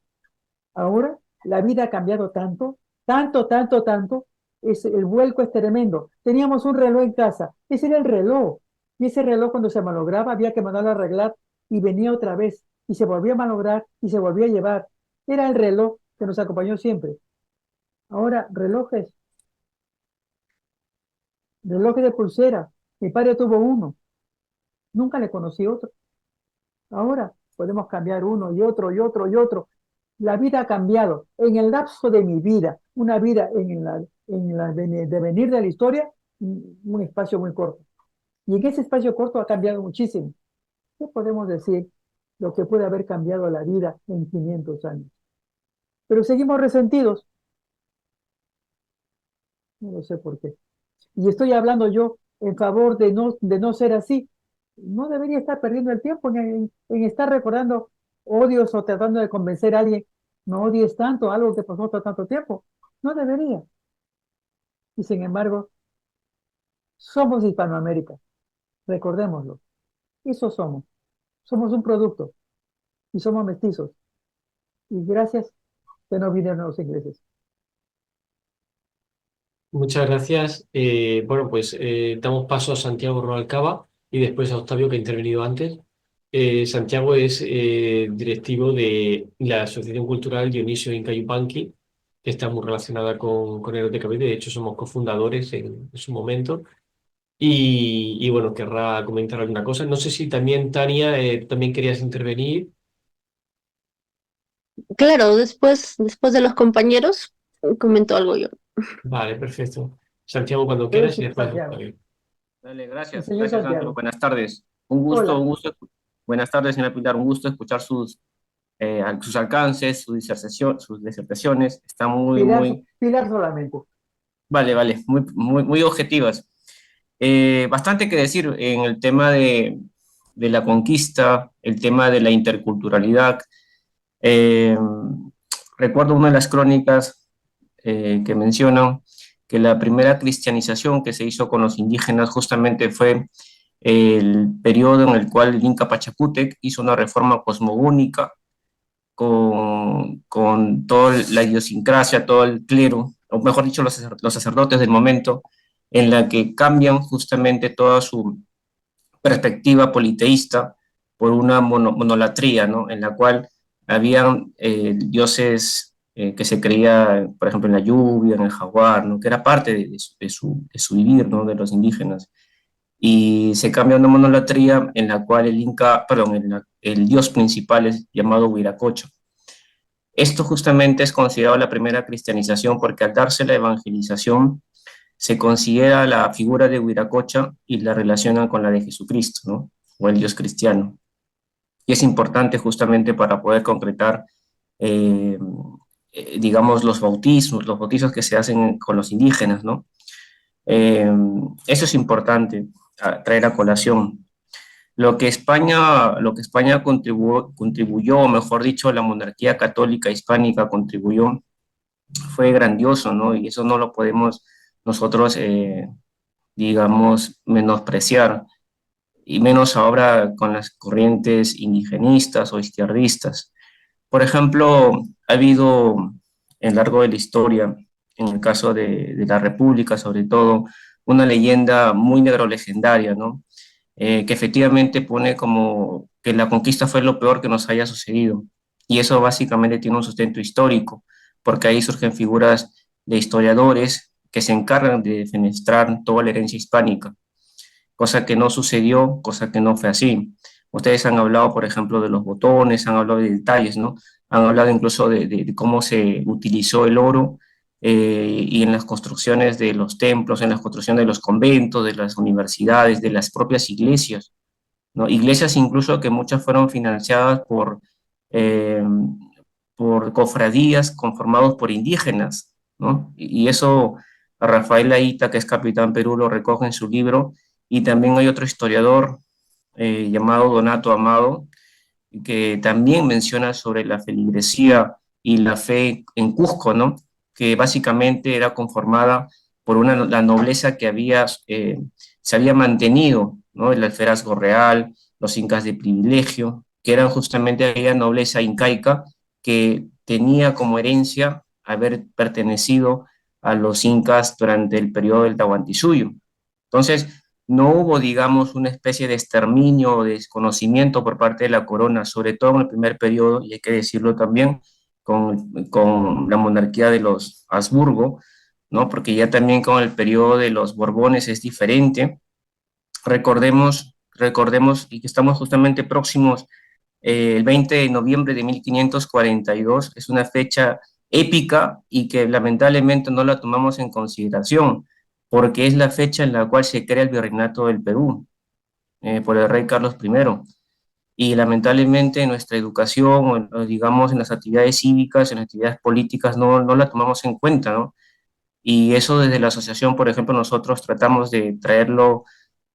ahora la vida ha cambiado tanto, tanto, tanto, tanto. El vuelco es tremendo. Teníamos un reloj en casa, ese era el reloj. Y ese reloj cuando se malograba había que mandarlo a arreglar y venía otra vez y se volvía a malograr y se volvía a llevar. Era el reloj que nos acompañó siempre. Ahora, relojes de pulsera. Mi padre tuvo uno, nunca le conocí otro. Ahora podemos cambiar uno y otro y otro y otro. La vida ha cambiado. En el lapso de mi vida, una vida en devenir de la historia, un espacio muy corto. Y en ese espacio corto ha cambiado muchísimo. ¿Qué podemos decir? Lo que puede haber cambiado la vida en 500 años. Pero seguimos resentidos. No lo sé por qué. Y estoy hablando yo en favor de no ser así. No debería estar perdiendo el tiempo en estar recordando odios o tratando de convencer a alguien. No odies tanto algo que pasó por tanto tiempo. No debería. Y sin embargo, somos Hispanoamérica. Recordémoslo. Eso somos. Somos un producto. Y somos mestizos. Y gracias que no vinieron los ingleses. Muchas gracias. Bueno, pues damos paso a Santiago Rubalcaba y después a Octavio, que ha intervenido antes. Santiago es directivo de la Asociación Cultural Dionisio Inca Yupanqui, que está muy relacionada con Eroteca Vite. De hecho, somos cofundadores en su momento. Y bueno, querrá comentar alguna cosa. No sé si también, Tania, también querías intervenir. Claro, después de los compañeros, comento algo yo. Vale, perfecto. Santiago, cuando Pero quieras y sí, después Santiago. Octavio. Dale, El gracias. señor Gracias, Ángelo. Santiago. Buenas tardes. Hola. Buenas tardes, señora Pilar. Un gusto escuchar sus alcances, sus disertaciones. Están Pilar solamente. vale, muy objetivas. Bastante que decir en el tema de la conquista, el tema de la interculturalidad. Eh, Recuerdo una de las crónicas que mencionan que la primera cristianización que se hizo con los indígenas justamente fue el periodo en el cual el Inca Pachacútec hizo una reforma cosmogónica con toda la idiosincrasia, todo el clero, o mejor dicho, los sacerdotes del momento, en la que cambian justamente toda su perspectiva politeísta por una monolatría, ¿no? En la cual habían dioses que se creía, por ejemplo, en la lluvia, en el jaguar, ¿no? Que era parte de su vivir, ¿no? De los indígenas. Y se cambia a una monolatría en la cual el dios principal es llamado Huiracocha. Esto justamente es considerado la primera cristianización porque al darse la evangelización se considera la figura de Huiracocha y la relacionan con la de Jesucristo, ¿no? O el Dios cristiano. Y es importante justamente para poder concretar, digamos, los bautizos que se hacen con los indígenas, ¿no? Eso es importante traer a colación. Lo que España contribuyó, o mejor dicho, la monarquía católica hispánica contribuyó, fue grandioso, ¿no? Y eso no lo podemos nosotros, digamos, menospreciar, y menos ahora con las corrientes indigenistas o izquierdistas. Por ejemplo, ha habido en largo de la historia, en el caso de la República, sobre todo, una leyenda muy negrolegendaria, ¿no? Que efectivamente pone como que la conquista fue lo peor que nos haya sucedido. Y eso básicamente tiene un sustento histórico, porque ahí surgen figuras de historiadores que se encargan de defenestrar toda la herencia hispánica, cosa que no sucedió, cosa que no fue así. Ustedes han hablado, por ejemplo, de los botones, han hablado de detalles, ¿no? Han hablado incluso de cómo se utilizó el oro y en las construcciones de los templos, en las construcciones de los conventos, de las universidades, de las propias iglesias, ¿no? Iglesias incluso que muchas fueron financiadas eh, por cofradías conformados por indígenas, ¿no? Y eso Rafael Laíta, que es capitán Perú, lo recoge en su libro, y también hay otro historiador llamado Donato Amado, que también menciona sobre la feligresía y la fe en Cusco, ¿no? Que básicamente era conformada por la nobleza que se había mantenido, ¿no? El alferazgo real, los incas de privilegio, que eran justamente aquella nobleza incaica que tenía como herencia haber pertenecido a los incas durante el periodo del Tahuantinsuyo. Entonces, no hubo, digamos, una especie de exterminio o de desconocimiento por parte de la corona, sobre todo en el primer periodo, y hay que decirlo también, con la monarquía de los Habsburgo, ¿no? Porque ya también con el periodo de los Borbones es diferente. Recordemos y que estamos justamente próximos, el 20 de noviembre de 1542, es una fecha épica y que lamentablemente no la tomamos en consideración, porque es la fecha en la cual se crea el Virreinato del Perú por el rey Carlos I. Y lamentablemente en nuestra educación, o digamos en las actividades cívicas, en las actividades políticas, no la tomamos en cuenta, ¿no? Y eso desde la asociación, por ejemplo, nosotros tratamos de traerlo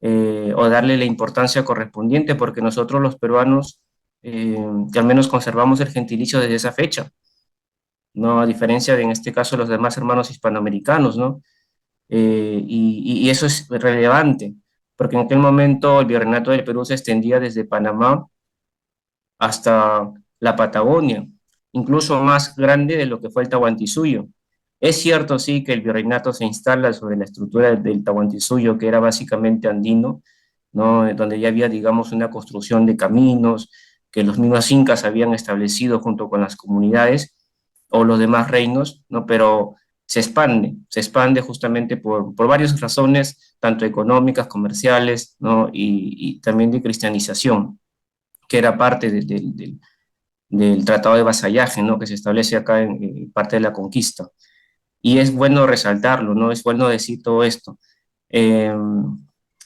o darle la importancia correspondiente, porque nosotros los peruanos, que al menos conservamos el gentilicio desde esa fecha, ¿no? A diferencia de, en este caso, los demás hermanos hispanoamericanos, ¿no? Y eso es relevante, porque en aquel momento el Virreinato del Perú se extendía desde Panamá hasta la Patagonia, incluso más grande de lo que fue el Tahuantinsuyo. Es cierto, sí, que el virreinato se instala sobre la estructura del Tahuantinsuyo, que era básicamente andino, ¿no? Donde ya había, digamos, una construcción de caminos que los mismos incas habían establecido junto con las comunidades o los demás reinos, ¿no? Pero se expande justamente por varias razones, tanto económicas, comerciales, ¿no? Y también de cristianización, que era parte del tratado de vasallaje, ¿no? Que se establece acá en parte de la conquista. Y es bueno resaltarlo, ¿no? Es bueno decir todo esto. El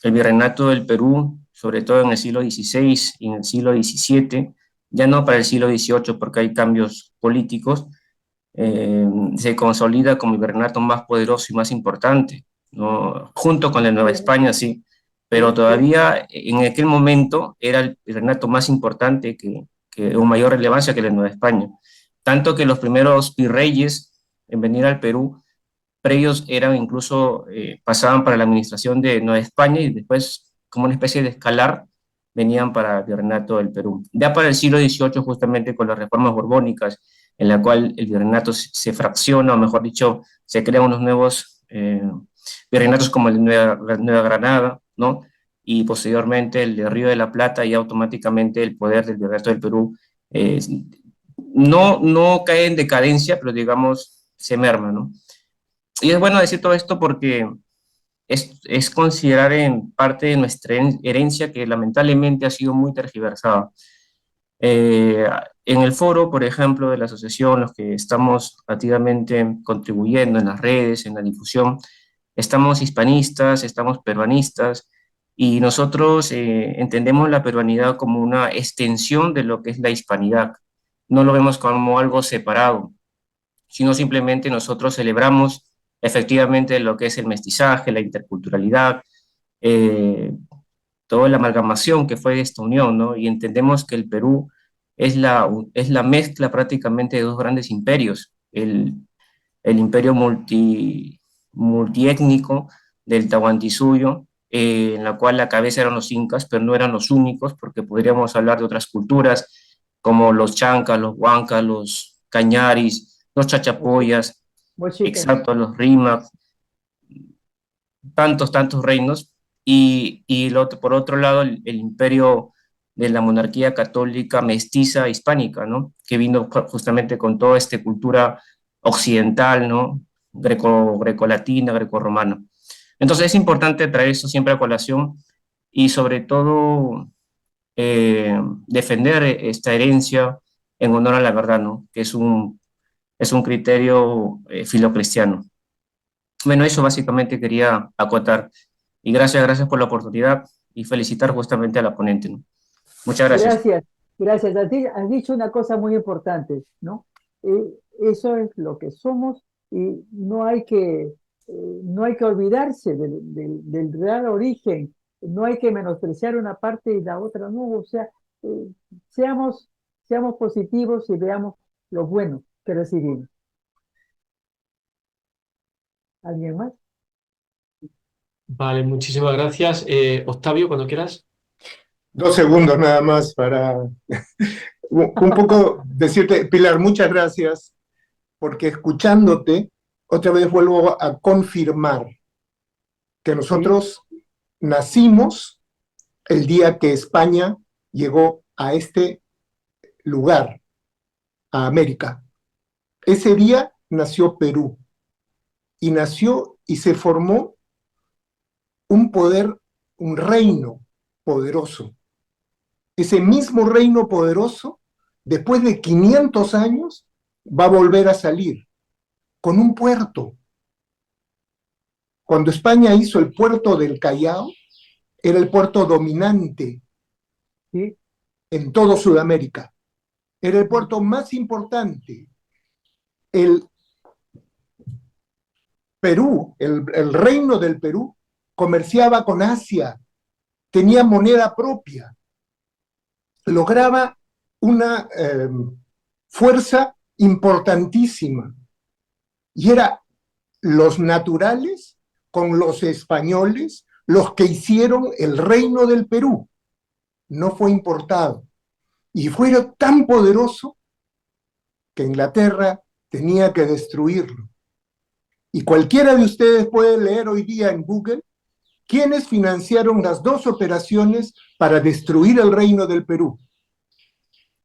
virreinato del Perú, sobre todo en el siglo XVI y en el siglo XVII, ya no para el siglo XVIII porque hay cambios políticos, se consolida como el virreinato más poderoso y más importante, ¿no? Junto con la Nueva España, sí, pero todavía en aquel momento era el virreinato más importante o mayor relevancia que la Nueva España. Tanto que los primeros virreyes en venir al Perú, previos eran incluso, pasaban para la administración de Nueva España y después, como una especie de escalar, venían para el virreinato del Perú. Ya para el siglo XVIII, justamente con las reformas borbónicas, en la cual el virreinato se fracciona, o mejor dicho, se crean unos nuevos virreinatos como el de Nueva Granada, ¿no? Y posteriormente el de Río de la Plata, y automáticamente el poder del virreinato del Perú no cae en decadencia, pero digamos se merma, ¿no? Y es bueno decir todo esto porque es considerar en parte de nuestra herencia que lamentablemente ha sido muy tergiversada. En el foro, por ejemplo, de la asociación, los que estamos activamente contribuyendo en las redes, en la difusión, estamos hispanistas, estamos peruanistas, y nosotros entendemos la peruanidad como una extensión de lo que es la hispanidad. No lo vemos como algo separado, sino simplemente nosotros celebramos efectivamente lo que es el mestizaje, la interculturalidad, toda la amalgamación que fue de esta unión, ¿no? Y entendemos que el Perú es la mezcla prácticamente de dos grandes imperios, el imperio multiétnico del Tahuantinsuyo, en la cual la cabeza eran los incas, pero no eran los únicos, porque podríamos hablar de otras culturas, como los chancas, los huancas, los cañaris, los chachapoyas, Mochican. exacto, los rímac, tantos reinos, y por otro lado el imperio de la monarquía católica mestiza hispánica, ¿no? Que vino justamente con toda esta cultura occidental, ¿no? Grecolatina, grecorromana. Entonces es importante traer eso siempre a colación y sobre todo defender esta herencia en honor a la verdad, ¿no? Que es un criterio filocristiano. Bueno, eso básicamente quería acotar. Y gracias por la oportunidad y felicitar justamente a la ponente, ¿no? Muchas gracias. Gracias, gracias. Has dicho una cosa muy importante, ¿no? Eso es lo que somos y no hay que olvidarse del real origen, no hay que menospreciar una parte y la otra no, o sea, eh, seamos, seamos positivos y veamos lo bueno que recibimos. ¿Alguien más? Vale, muchísimas gracias. Octavio, cuando quieras. 2 segundos nada más para un poco decirte, Pilar, muchas gracias, porque escuchándote, otra vez vuelvo a confirmar que nosotros nacimos el día que España llegó a este lugar, a América. Ese día nació Perú y nació y se formó un poder, un reino poderoso. Ese mismo reino poderoso, después de 500 años, va a volver a salir con un puerto. Cuando España hizo el puerto del Callao, era el puerto dominante, ¿sí?, en todo Sudamérica. Era el puerto más importante. El Perú, el reino del Perú, comerciaba con Asia, tenía moneda propia, lograba una fuerza importantísima. Y era los naturales con los españoles los que hicieron el reino del Perú. No fue importado. Y fue tan poderoso que Inglaterra tenía que destruirlo. Y cualquiera de ustedes puede leer hoy día en Google quiénes financiaron las 2 operaciones para destruir el reino del Perú.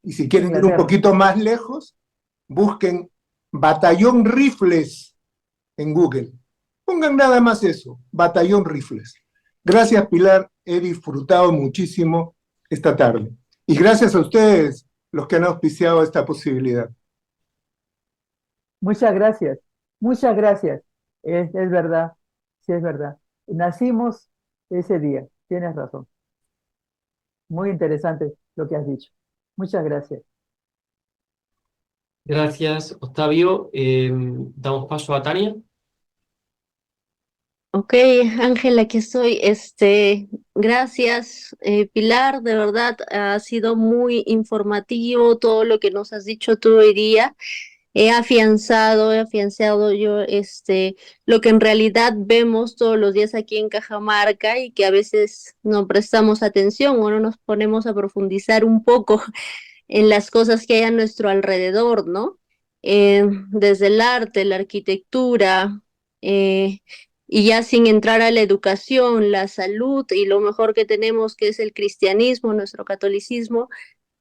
Y si quieren ir un poquito más lejos, busquen Batallón Rifles en Google. Pongan nada más eso, Batallón Rifles. Gracias, Pilar, he disfrutado muchísimo esta tarde. Y gracias a ustedes, los que han auspiciado esta posibilidad. Muchas gracias, muchas gracias. Es verdad, sí es verdad. Nacimos ese día, tienes razón. Muy interesante lo que has dicho. Muchas gracias. Gracias, Octavio. Damos paso a Tania. Ok, Ángela, aquí estoy. Gracias, Pilar, de verdad ha sido muy informativo todo lo que nos has dicho tú hoy día. He afianzado yo lo que en realidad vemos todos los días aquí en Cajamarca y que a veces no prestamos atención o no nos ponemos a profundizar un poco en las cosas que hay a nuestro alrededor, ¿no? Desde el arte, la arquitectura, eh, y ya sin entrar a la educación, la salud y lo mejor que tenemos que es el cristianismo, nuestro catolicismo,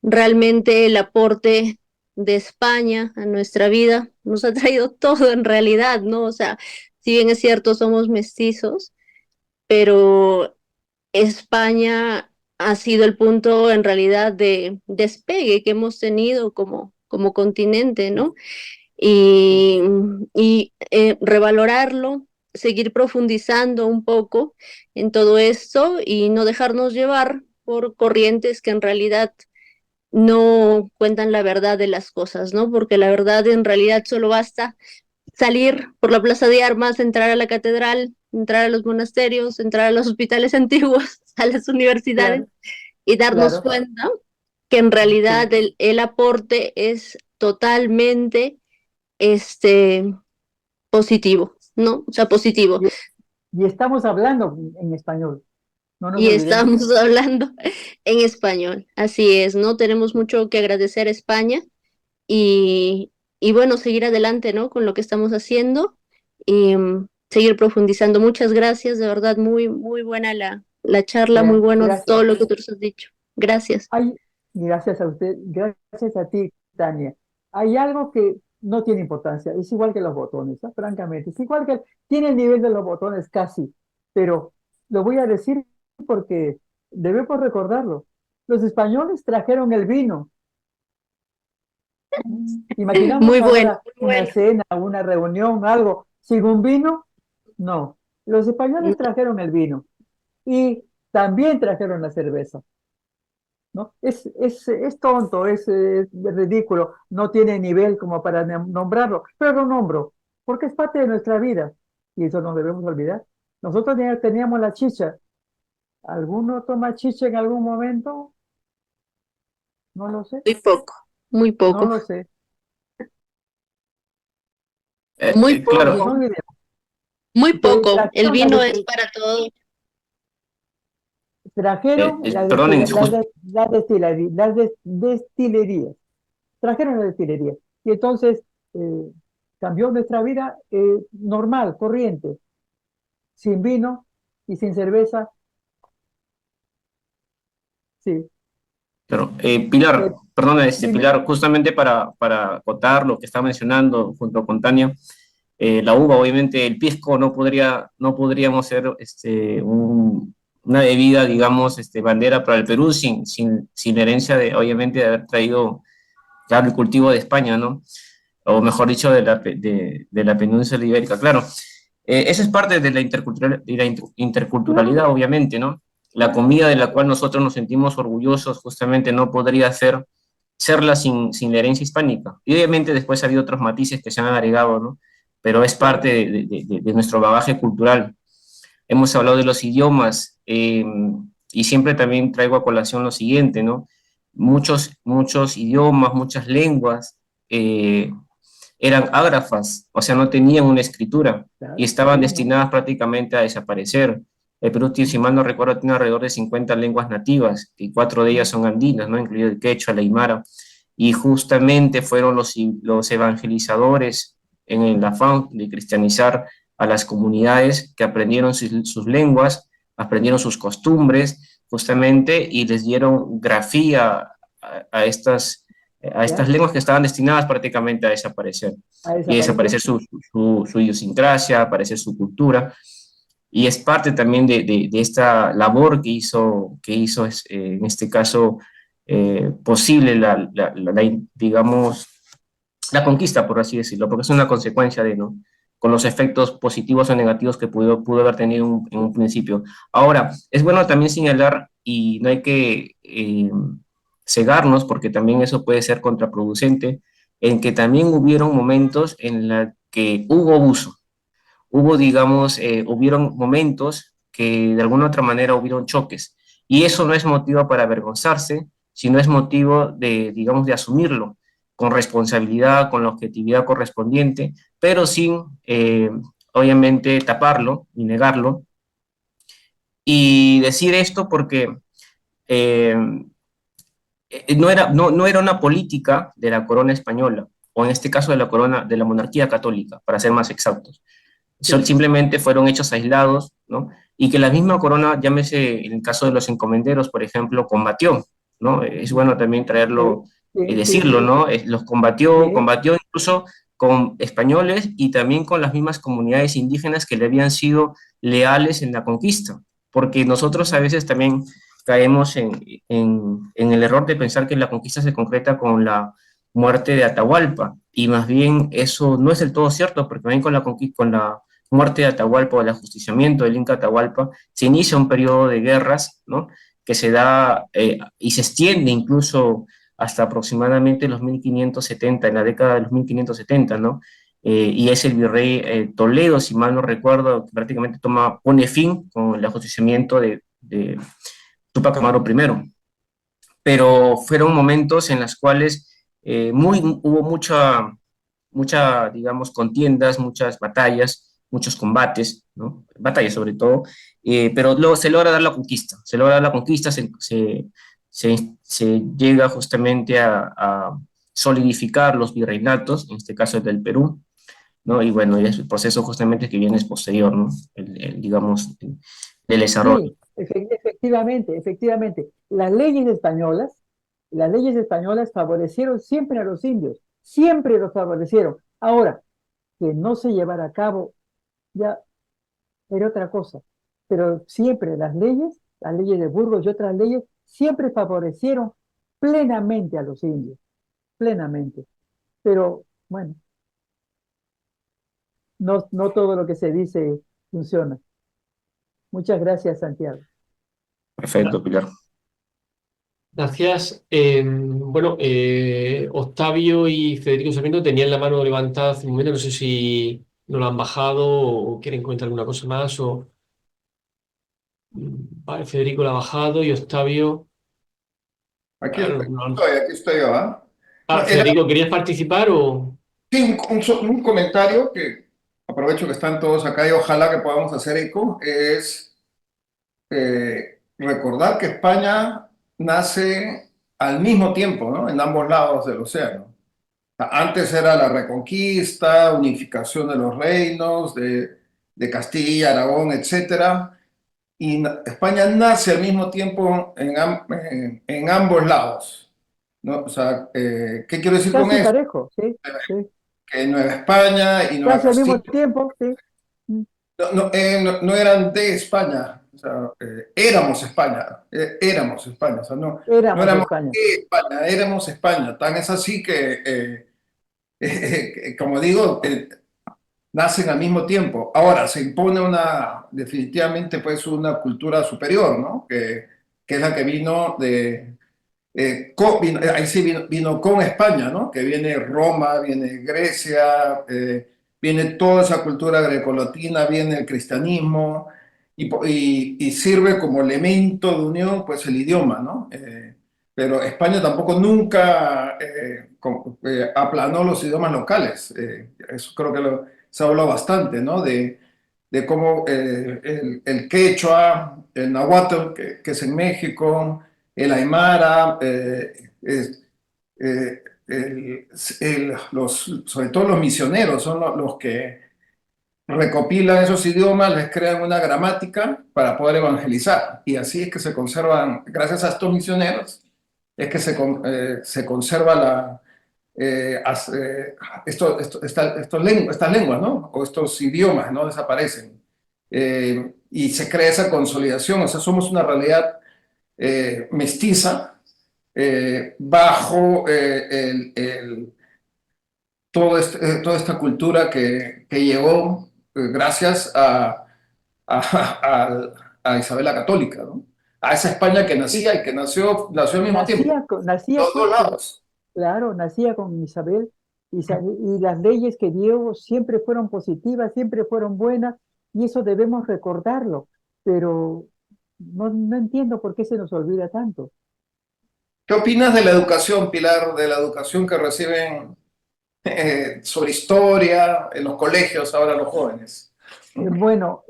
realmente el aporte de España a nuestra vida nos ha traído todo en realidad, ¿no? O sea, si bien es cierto, somos mestizos, pero España ha sido el punto en realidad de despegue que hemos tenido como continente, ¿no? Y revalorarlo, seguir profundizando un poco en todo esto y no dejarnos llevar por corrientes que en realidad no cuentan la verdad de las cosas, ¿no? Porque la verdad en realidad solo basta salir por la Plaza de Armas, entrar a la catedral, entrar a los monasterios, entrar a los hospitales antiguos, a las universidades, Claro, y darnos claro. cuenta que en realidad el aporte es totalmente positivo, ¿no? O sea, positivo. Y estamos hablando en español, no nos Y olvidemos. estamos hablando en español, así es, ¿no? Tenemos mucho que agradecer a España y y bueno, seguir adelante, ¿no? Con lo que estamos haciendo y seguir profundizando. Muchas gracias, de verdad, muy, muy buena la charla, muy bueno Gracias. todo lo que tú has dicho. Gracias. Gracias a usted, gracias a ti, Tania. Hay algo que no tiene importancia, es igual que los botones, ¿ah? Francamente, es igual que tiene el nivel de los botones casi, pero lo voy a decir porque debemos recordarlo. Los españoles trajeron el vino. Imaginamos Muy bueno, ahora una cena, una reunión, algo sin un vino. No, los españoles trajeron el vino y también trajeron la cerveza. ¿No? Es tonto, es ridículo, no tiene nivel como para nombrarlo, pero lo nombro, porque es parte de nuestra vida y eso no debemos olvidar. Nosotros teníamos la chicha. ¿Alguno toma chicha en algún momento? No lo sé, muy poco, muy no poco, lo sé. muy Claro, No poco, olvidemos. muy poco. El Trajeron vino es para todo. trajeron perdonen, las destilerías, trajeron la destilería y entonces eh, cambió nuestra vida normal, corriente, sin vino y sin cerveza, sí. claro. Pilar, Eh, perdona, dime, Pilar, justamente para acotar lo que está mencionando junto con Tania, la uva, obviamente, el pisco no podríamos ser una bebida, digamos, bandera para el Perú sin la herencia de, obviamente, de haber traído, claro, el cultivo de España, ¿no? O mejor dicho, de la península ibérica, claro. Eso es parte de la interculturalidad, claro, obviamente, ¿no? La claro, comida de la cual nosotros nos sentimos orgullosos justamente no podría serla sin la herencia hispánica. Y obviamente después ha habido otros matices que se han agregado, ¿no? Pero es parte claro. de nuestro bagaje cultural. Hemos hablado de los idiomas y siempre también traigo a colación lo siguiente, ¿no? Muchos idiomas, muchas lenguas eh, eran ágrafas, o sea, no tenían una escritura y Claro, estaban sí, ¿no? destinadas prácticamente a desaparecer. El Perú, si mal no recuerdo, tiene alrededor de 50 lenguas nativas, y 4 de ellas son andinas, ¿no? Incluido el quechua, la aymara, y justamente fueron los evangelizadores en el afán de cristianizar a las comunidades que aprendieron sus lenguas, aprendieron sus costumbres, justamente, y les dieron grafía a estas ¿Ya? lenguas que estaban destinadas prácticamente a desaparecer, A y desaparecer. desaparecer su idiosincrasia, aparecer su cultura, y es parte también de esta labor que hizo en este caso posible digamos, la conquista, por así decirlo, porque es una consecuencia de, ¿no? Con los efectos positivos o negativos que pudo haber tenido en un principio. Ahora, es bueno también señalar, y no hay que cegarnos, porque también eso puede ser contraproducente, en que también hubieron momentos en los que hubo abuso. Digamos, hubieron momentos que de alguna otra manera hubieron choques. Y eso no es motivo para avergonzarse, sino es motivo de, digamos, de asumirlo con responsabilidad, con la objetividad correspondiente, pero sin, obviamente, taparlo y negarlo. Y decir esto porque eh, no era una política de la corona española, o en este caso de la corona, de la monarquía católica, para ser más exactos. Sí, Simplemente fueron hechos aislados, ¿no? Y que la misma corona, llámese en el caso de los encomenderos, por ejemplo, combatió, ¿no? Es bueno también traerlo, sí, sí, decirlo, ¿no? Los combatió, sí, combatió incluso con españoles y también con las mismas comunidades indígenas que le habían sido leales en la conquista, porque nosotros a veces también caemos en el error de pensar que la conquista se concreta con la muerte de Atahualpa, y más bien eso no es del todo cierto, porque también con la muerte de Atahualpa o el ajusticiamiento del Inca Atahualpa, se inicia un periodo de guerras, ¿no? Que se da y se extiende incluso hasta aproximadamente los 1570, en la década de los 1570, ¿no? Y es el virrey Toledo, si mal no recuerdo, que prácticamente pone fin con el ajusticiamiento de Túpac Amaru I. Pero fueron momentos en los cuales hubo digamos, contiendas, muchas batallas, muchos combates, ¿no? Batallas sobre todo, pero luego se logra dar la conquista, se llega justamente solidificar los virreinatos, en este caso el del Perú, ¿no? Y bueno, y es el proceso justamente que viene es posterior, ¿no? Digamos, del desarrollo. Sí, efectivamente. Las leyes españolas favorecieron siempre a los indios, siempre los favorecieron. Ahora, que no se llevara a cabo ya era otra cosa, pero siempre las leyes de Burgos y otras leyes, siempre favorecieron plenamente a los indios, plenamente. Pero bueno, no todo lo que se dice funciona. Muchas gracias, Santiago. Perfecto, Pilar. Gracias. Bueno, Octavio y Federico Sarmiento tenían la mano levantada hace un momento, no sé si no la han bajado o quieren comentar alguna cosa más. Vale, Federico la ha bajado y Octavio. Claro, aquí estoy yo, ¿ah? No, Federico, ¿querías participar o...? sí, un comentario que aprovecho que están todos acá y ojalá que podamos hacer eco, es recordar que España nace al mismo tiempo, ¿no? En ambos lados del océano. O sea, antes era la Reconquista, unificación de los reinos, de Castilla, Aragón, etcétera, y España nace al mismo tiempo en ambos lados, ¿no? O sea, ¿qué quiero decir con Casi eso? parejo, sí, sí. Que Nueva España y Nueva Casi al mismo Castilla tiempo, sí. no eran de España, o sea, éramos España, o sea, no Éramos éramos España. de España, éramos España. Tan es así que, como digo, nacen al mismo tiempo. Ahora, se impone definitivamente pues una cultura superior, ¿no? Que es la que vino ahí sí vino con España, ¿no? Que viene Roma, viene Grecia, viene toda esa cultura grecolatina, viene el cristianismo y sirve como elemento de unión, pues el idioma, ¿no? Pero España tampoco nunca aplanó los idiomas locales. Eso creo que se ha hablado bastante, ¿no? De cómo el quechua, el náhuatl, que es en México, el aymara, eh, sobre todo los misioneros son los que recopilan esos idiomas, les crean una gramática para poder evangelizar. Y así es que se conservan, gracias a estos misioneros, es que se conserva estas lenguas, ¿no? O estos idiomas, ¿no? Desaparecen. Y se crea esa consolidación, o sea, somos una realidad mestiza bajo toda esta cultura que llegó gracias a Isabel la Católica, ¿no? A esa España que nacía y que nació al mismo tiempo. Nacía Los dos lados. claro, nacía con Isabel y las leyes que dio siempre fueron positivas, siempre fueron buenas y eso debemos recordarlo, pero no entiendo por qué se nos olvida tanto. ¿Qué opinas de la educación, Pilar, de la educación que reciben sobre historia en los colegios ahora los jóvenes? Bueno,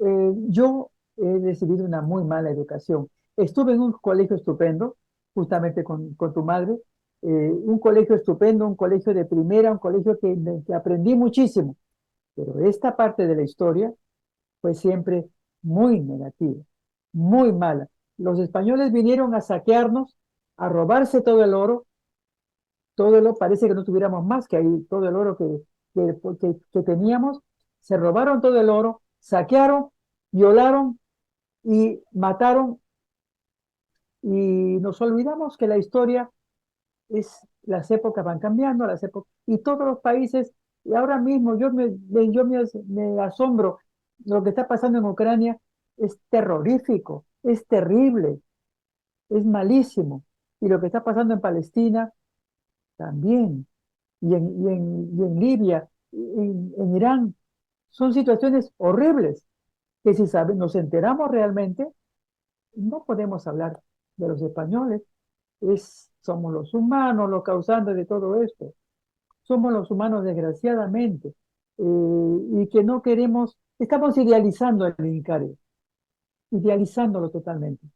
yo he recibido una muy mala educación. Estuve en un colegio estupendo, justamente con tu madre, un colegio estupendo, un colegio de primera, un colegio que aprendí muchísimo, pero esta parte de la historia fue siempre muy negativa, muy mala. Los españoles vinieron a saquearnos, a robarse todo el oro, parece que no tuviéramos más que ahí, todo el oro que teníamos, se robaron todo el oro, saquearon, violaron y mataron y nos olvidamos que la historia las épocas van cambiando, y todos los países, y ahora mismo me asombro, lo que está pasando en Ucrania es terrorífico, es terrible, es malísimo, y lo que está pasando en Palestina también, y en Libia, en Irán, son situaciones horribles, que si nos enteramos realmente, no podemos hablar de los españoles, somos los humanos los causantes de todo esto. Somos los humanos, desgraciadamente, y que no queremos, estamos idealizando el Incario, idealizándolo totalmente.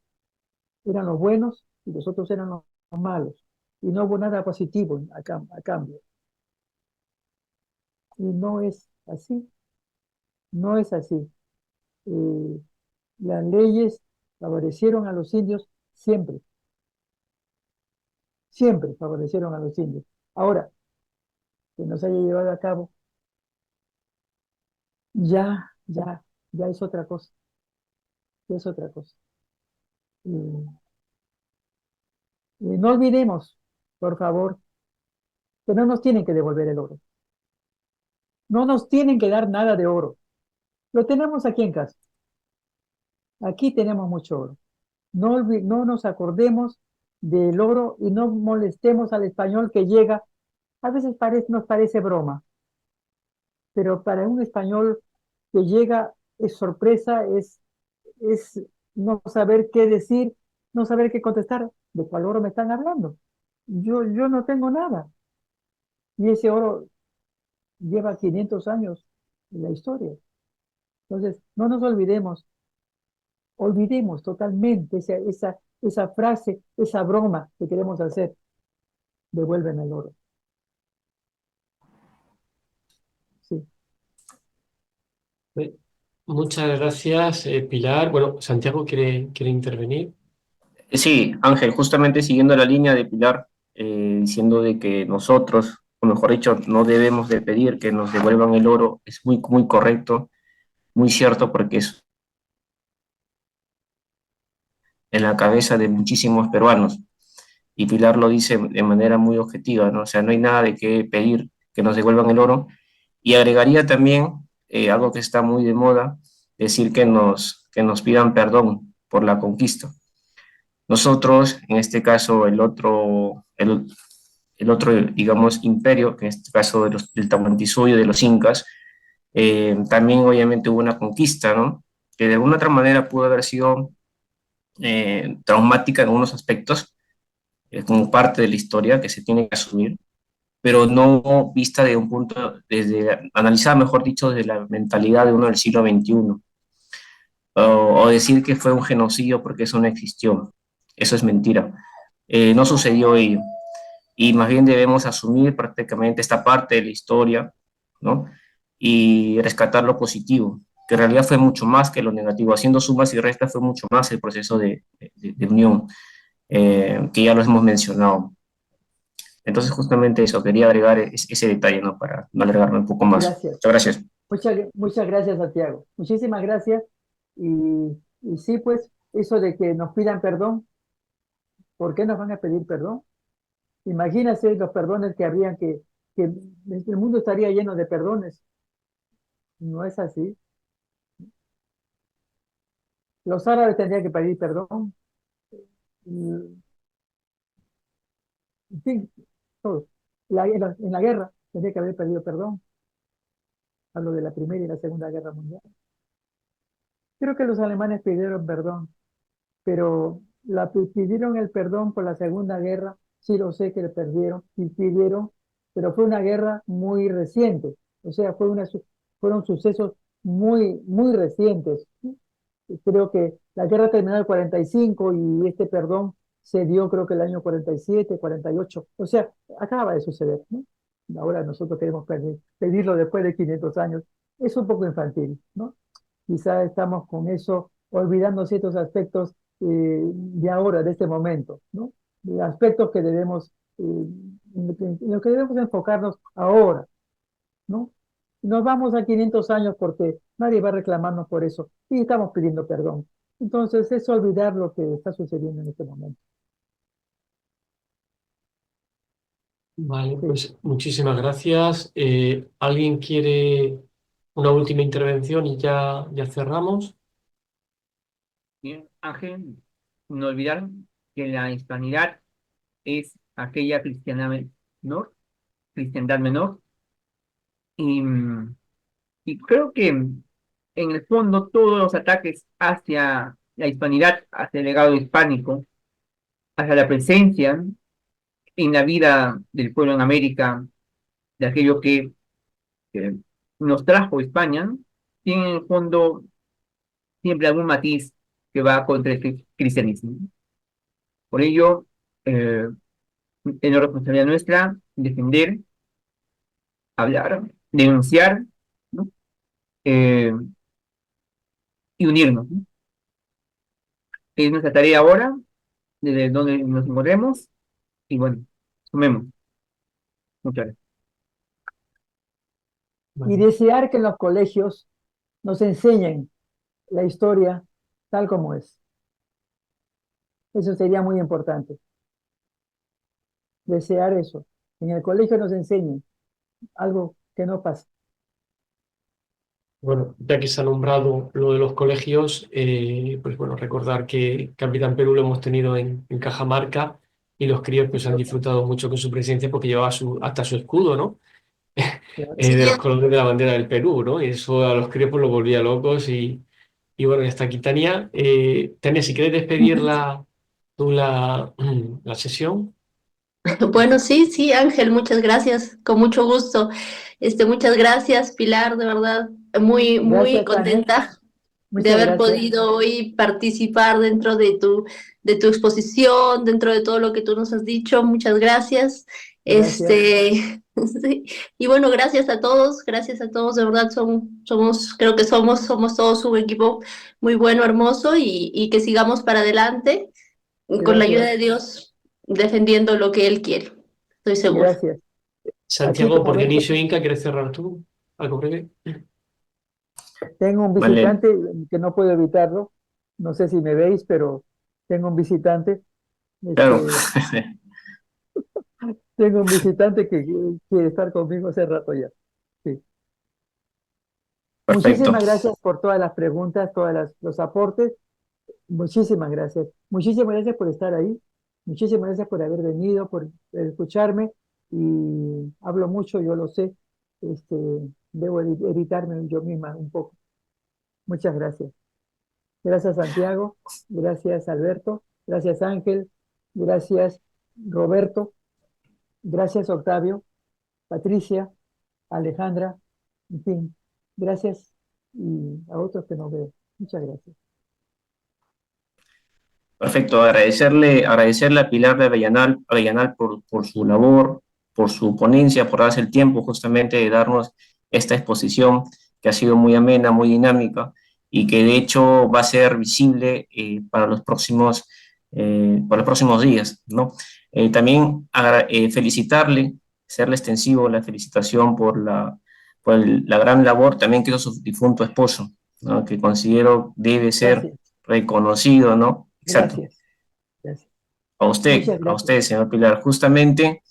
Eran los buenos y los otros eran los malos. y no hubo nada positivo a cambio. Y no es así, no es así. Eh, las leyes favorecieron a los indios siempre, siempre favorecieron a los indios. Ahora, que no se haya llevado a cabo, ya es otra cosa, ya es otra cosa. Y no olvidemos, por favor, que no nos tienen que devolver el oro. No nos tienen que dar nada de oro. Lo tenemos aquí en casa. Aquí tenemos mucho oro. No nos acordemos del oro y no molestemos al español que llega. A veces nos parece broma, pero para un español que llega es sorpresa, es no saber qué decir, no saber qué contestar. ¿De cuál oro me están hablando? Yo no tengo nada. Y ese oro lleva 500 años en la historia. Entonces, no nos olvidemos totalmente esa frase, esa broma que queremos hacer. Devuelven el oro. Sí. Muchas gracias, Pilar. Bueno, Santiago quiere intervenir. Sí, Ángel, justamente siguiendo la línea de Pilar, diciendo de que nosotros, o mejor dicho, no debemos de pedir que nos devuelvan el oro, es muy, muy correcto, muy cierto, porque es en la cabeza de muchísimos peruanos. Y Pilar lo dice de manera muy objetiva, ¿no? O sea, no hay nada de qué pedir que nos devuelvan el oro. Y agregaría también algo que está muy de moda, decir que nos pidan perdón por la conquista. Nosotros, en este caso, el otro, digamos, imperio, que en este caso del Tahuantinsuyo, de los incas, también obviamente hubo una conquista, ¿no? Que de alguna otra manera pudo haber sido traumática en algunos aspectos, como parte de la historia que se tiene que asumir, pero no vista de un punto, analizada, mejor dicho, desde la mentalidad de uno del siglo XXI, o decir que fue un genocidio porque eso no existió. Eso es mentira. No sucedió y más bien debemos asumir prácticamente esta parte de la historia, ¿no? Y rescatar lo positivo, que en realidad fue mucho más que lo negativo. Haciendo sumas y restas fue mucho más el proceso de unión, que ya lo hemos mencionado. Entonces, justamente eso, quería agregar ese detalle, ¿no? Para no alargarme un poco más. Gracias. Muchas gracias. Muchas gracias, Santiago. Muchísimas gracias. Y sí, pues, eso de que nos pidan perdón, ¿por qué nos van a pedir perdón? Imagínense los perdones que habrían que el mundo estaría lleno de perdones. No es así. Los árabes tendrían que pedir perdón. En fin, todos. En la guerra tendría que haber pedido perdón. Hablo de la Primera y la Segunda Guerra Mundial. Creo que los alemanes pidieron perdón, pero pidieron el perdón por la Segunda Guerra. Sí, lo sé que le perdieron y pidieron, pero fue una guerra muy reciente. O sea, fueron sucesos muy recientes. Creo que la guerra terminó en el 45 y este perdón se dio creo que el año 47, 48. O sea, acaba de suceder, ¿no? Ahora nosotros queremos pedirlo después de 500 años. Es un poco infantil, ¿no? Quizá estamos con eso olvidando ciertos aspectos de ahora, de este momento, ¿no? De aspectos que debemos, en lo que debemos enfocarnos ahora, ¿no? Nos vamos a 500 años porque nadie va a reclamarnos por eso y estamos pidiendo perdón. Entonces es olvidar lo que está sucediendo en este momento. Vale, Sí. pues muchísimas gracias. ¿Alguien quiere una última intervención y ya cerramos? Bien, Ángel, no olvidar que la hispanidad es aquella cristiandad menor, y, y creo que en el fondo todos los ataques hacia la hispanidad, hacia el legado hispánico, hacia la presencia en la vida del pueblo en América, de aquello que nos trajo España, tiene en el fondo siempre algún matiz que va contra el cristianismo. Por ello, eh, Es una responsabilidad nuestra defender, hablar, denunciar, ¿no? Eh, y unirnos, ¿no? Es nuestra tarea ahora, desde donde nos encontremos, y bueno, sumemos. Muchas gracias. Y desear que en los colegios nos enseñen la historia tal como es. Eso sería muy importante. Desear eso. En el colegio nos enseñen algo que no pasa. Bueno, ya que se ha nombrado lo de los colegios, pues bueno, recordar que Capitán Perú lo hemos tenido en Cajamarca y los críos pues han disfrutado mucho con su presencia porque llevaba hasta su escudo, ¿no? De los colores de la bandera del Perú, ¿no? Y eso a los críos pues los volvía locos y bueno, ya está aquí Tania. Tania, si quieres despedir tú la sesión. Bueno, sí, sí, Ángel, muchas gracias, con mucho gusto. Muchas gracias, Pilar, de verdad, muy Gracias, Tania. contenta de Muchas haber gracias. podido hoy participar dentro de tu exposición, dentro de todo lo que tú nos has dicho. Muchas gracias. Gracias. Sí. Y bueno, gracias a todos, de verdad, creo que somos todos un equipo muy bueno, hermoso, y que sigamos para adelante con la ayuda Gracias. de Dios, defendiendo lo que Él quiere. Estoy segura. Gracias. Así Santiago, como por ves, Dionisio Inca, ¿quieres cerrar tú? ¿Algo breve? tengo un Vale, visitante que no puedo evitarlo. No sé si me veis, pero tengo un visitante. claro. Este, tengo un visitante que quiere estar conmigo hace rato ya. Sí. Perfecto. Muchísimas gracias por todas las preguntas, los aportes. Muchísimas gracias. Muchísimas gracias por estar ahí. Muchísimas gracias por haber venido, por escucharme. Y hablo mucho, yo lo sé. Este, debo editarme yo misma un poco. Muchas gracias. Gracias, Santiago. Gracias, Alberto. Gracias, Ángel. Gracias, Roberto. Gracias, Octavio. Patricia, Alejandra. En fin, gracias. Y a otros que no veo. Muchas gracias. Perfecto, agradecerle a Pilar de Avellanal por su labor, por su ponencia, por darse el tiempo justamente de darnos esta exposición que ha sido muy amena, muy dinámica y que de hecho va a ser visible para los próximos días, ¿no? También felicitarle, hacerle extensivo la felicitación por la gran labor también que hizo su difunto esposo, ¿no? Que considero debe ser Gracias. reconocido, ¿no? Exacto. Gracias. Gracias. A Muchas usted, gracias. señor Pilar. Justamente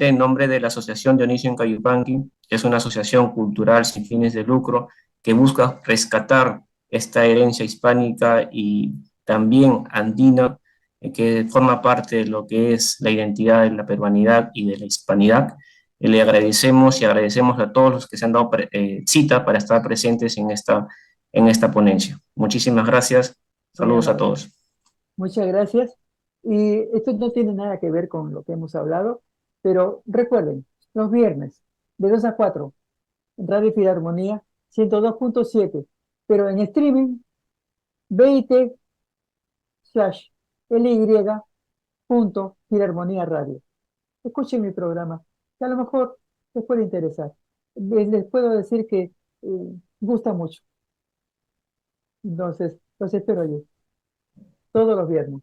en nombre de la Asociación Dionisio Inca Yupanqui, que es una asociación cultural sin fines de lucro que busca rescatar esta herencia hispánica y también andina, que forma parte de lo que es la identidad de la peruanidad y de la hispanidad. Le agradecemos y agradecemos a todos los que se han dado cita para estar presentes en esta ponencia. Muchísimas gracias. Muy Saludos a amable. todos. Muchas gracias. Y esto no tiene nada que ver con lo que hemos hablado, pero recuerden, los viernes de 2 a 4 en Radio Filarmonía 102.7, pero en streaming bit/ly.filarmonía radio. Escuchen mi programa, que a lo mejor les puede interesar. Les puedo decir que gusta mucho. Entonces, los espero yo todos los viernes.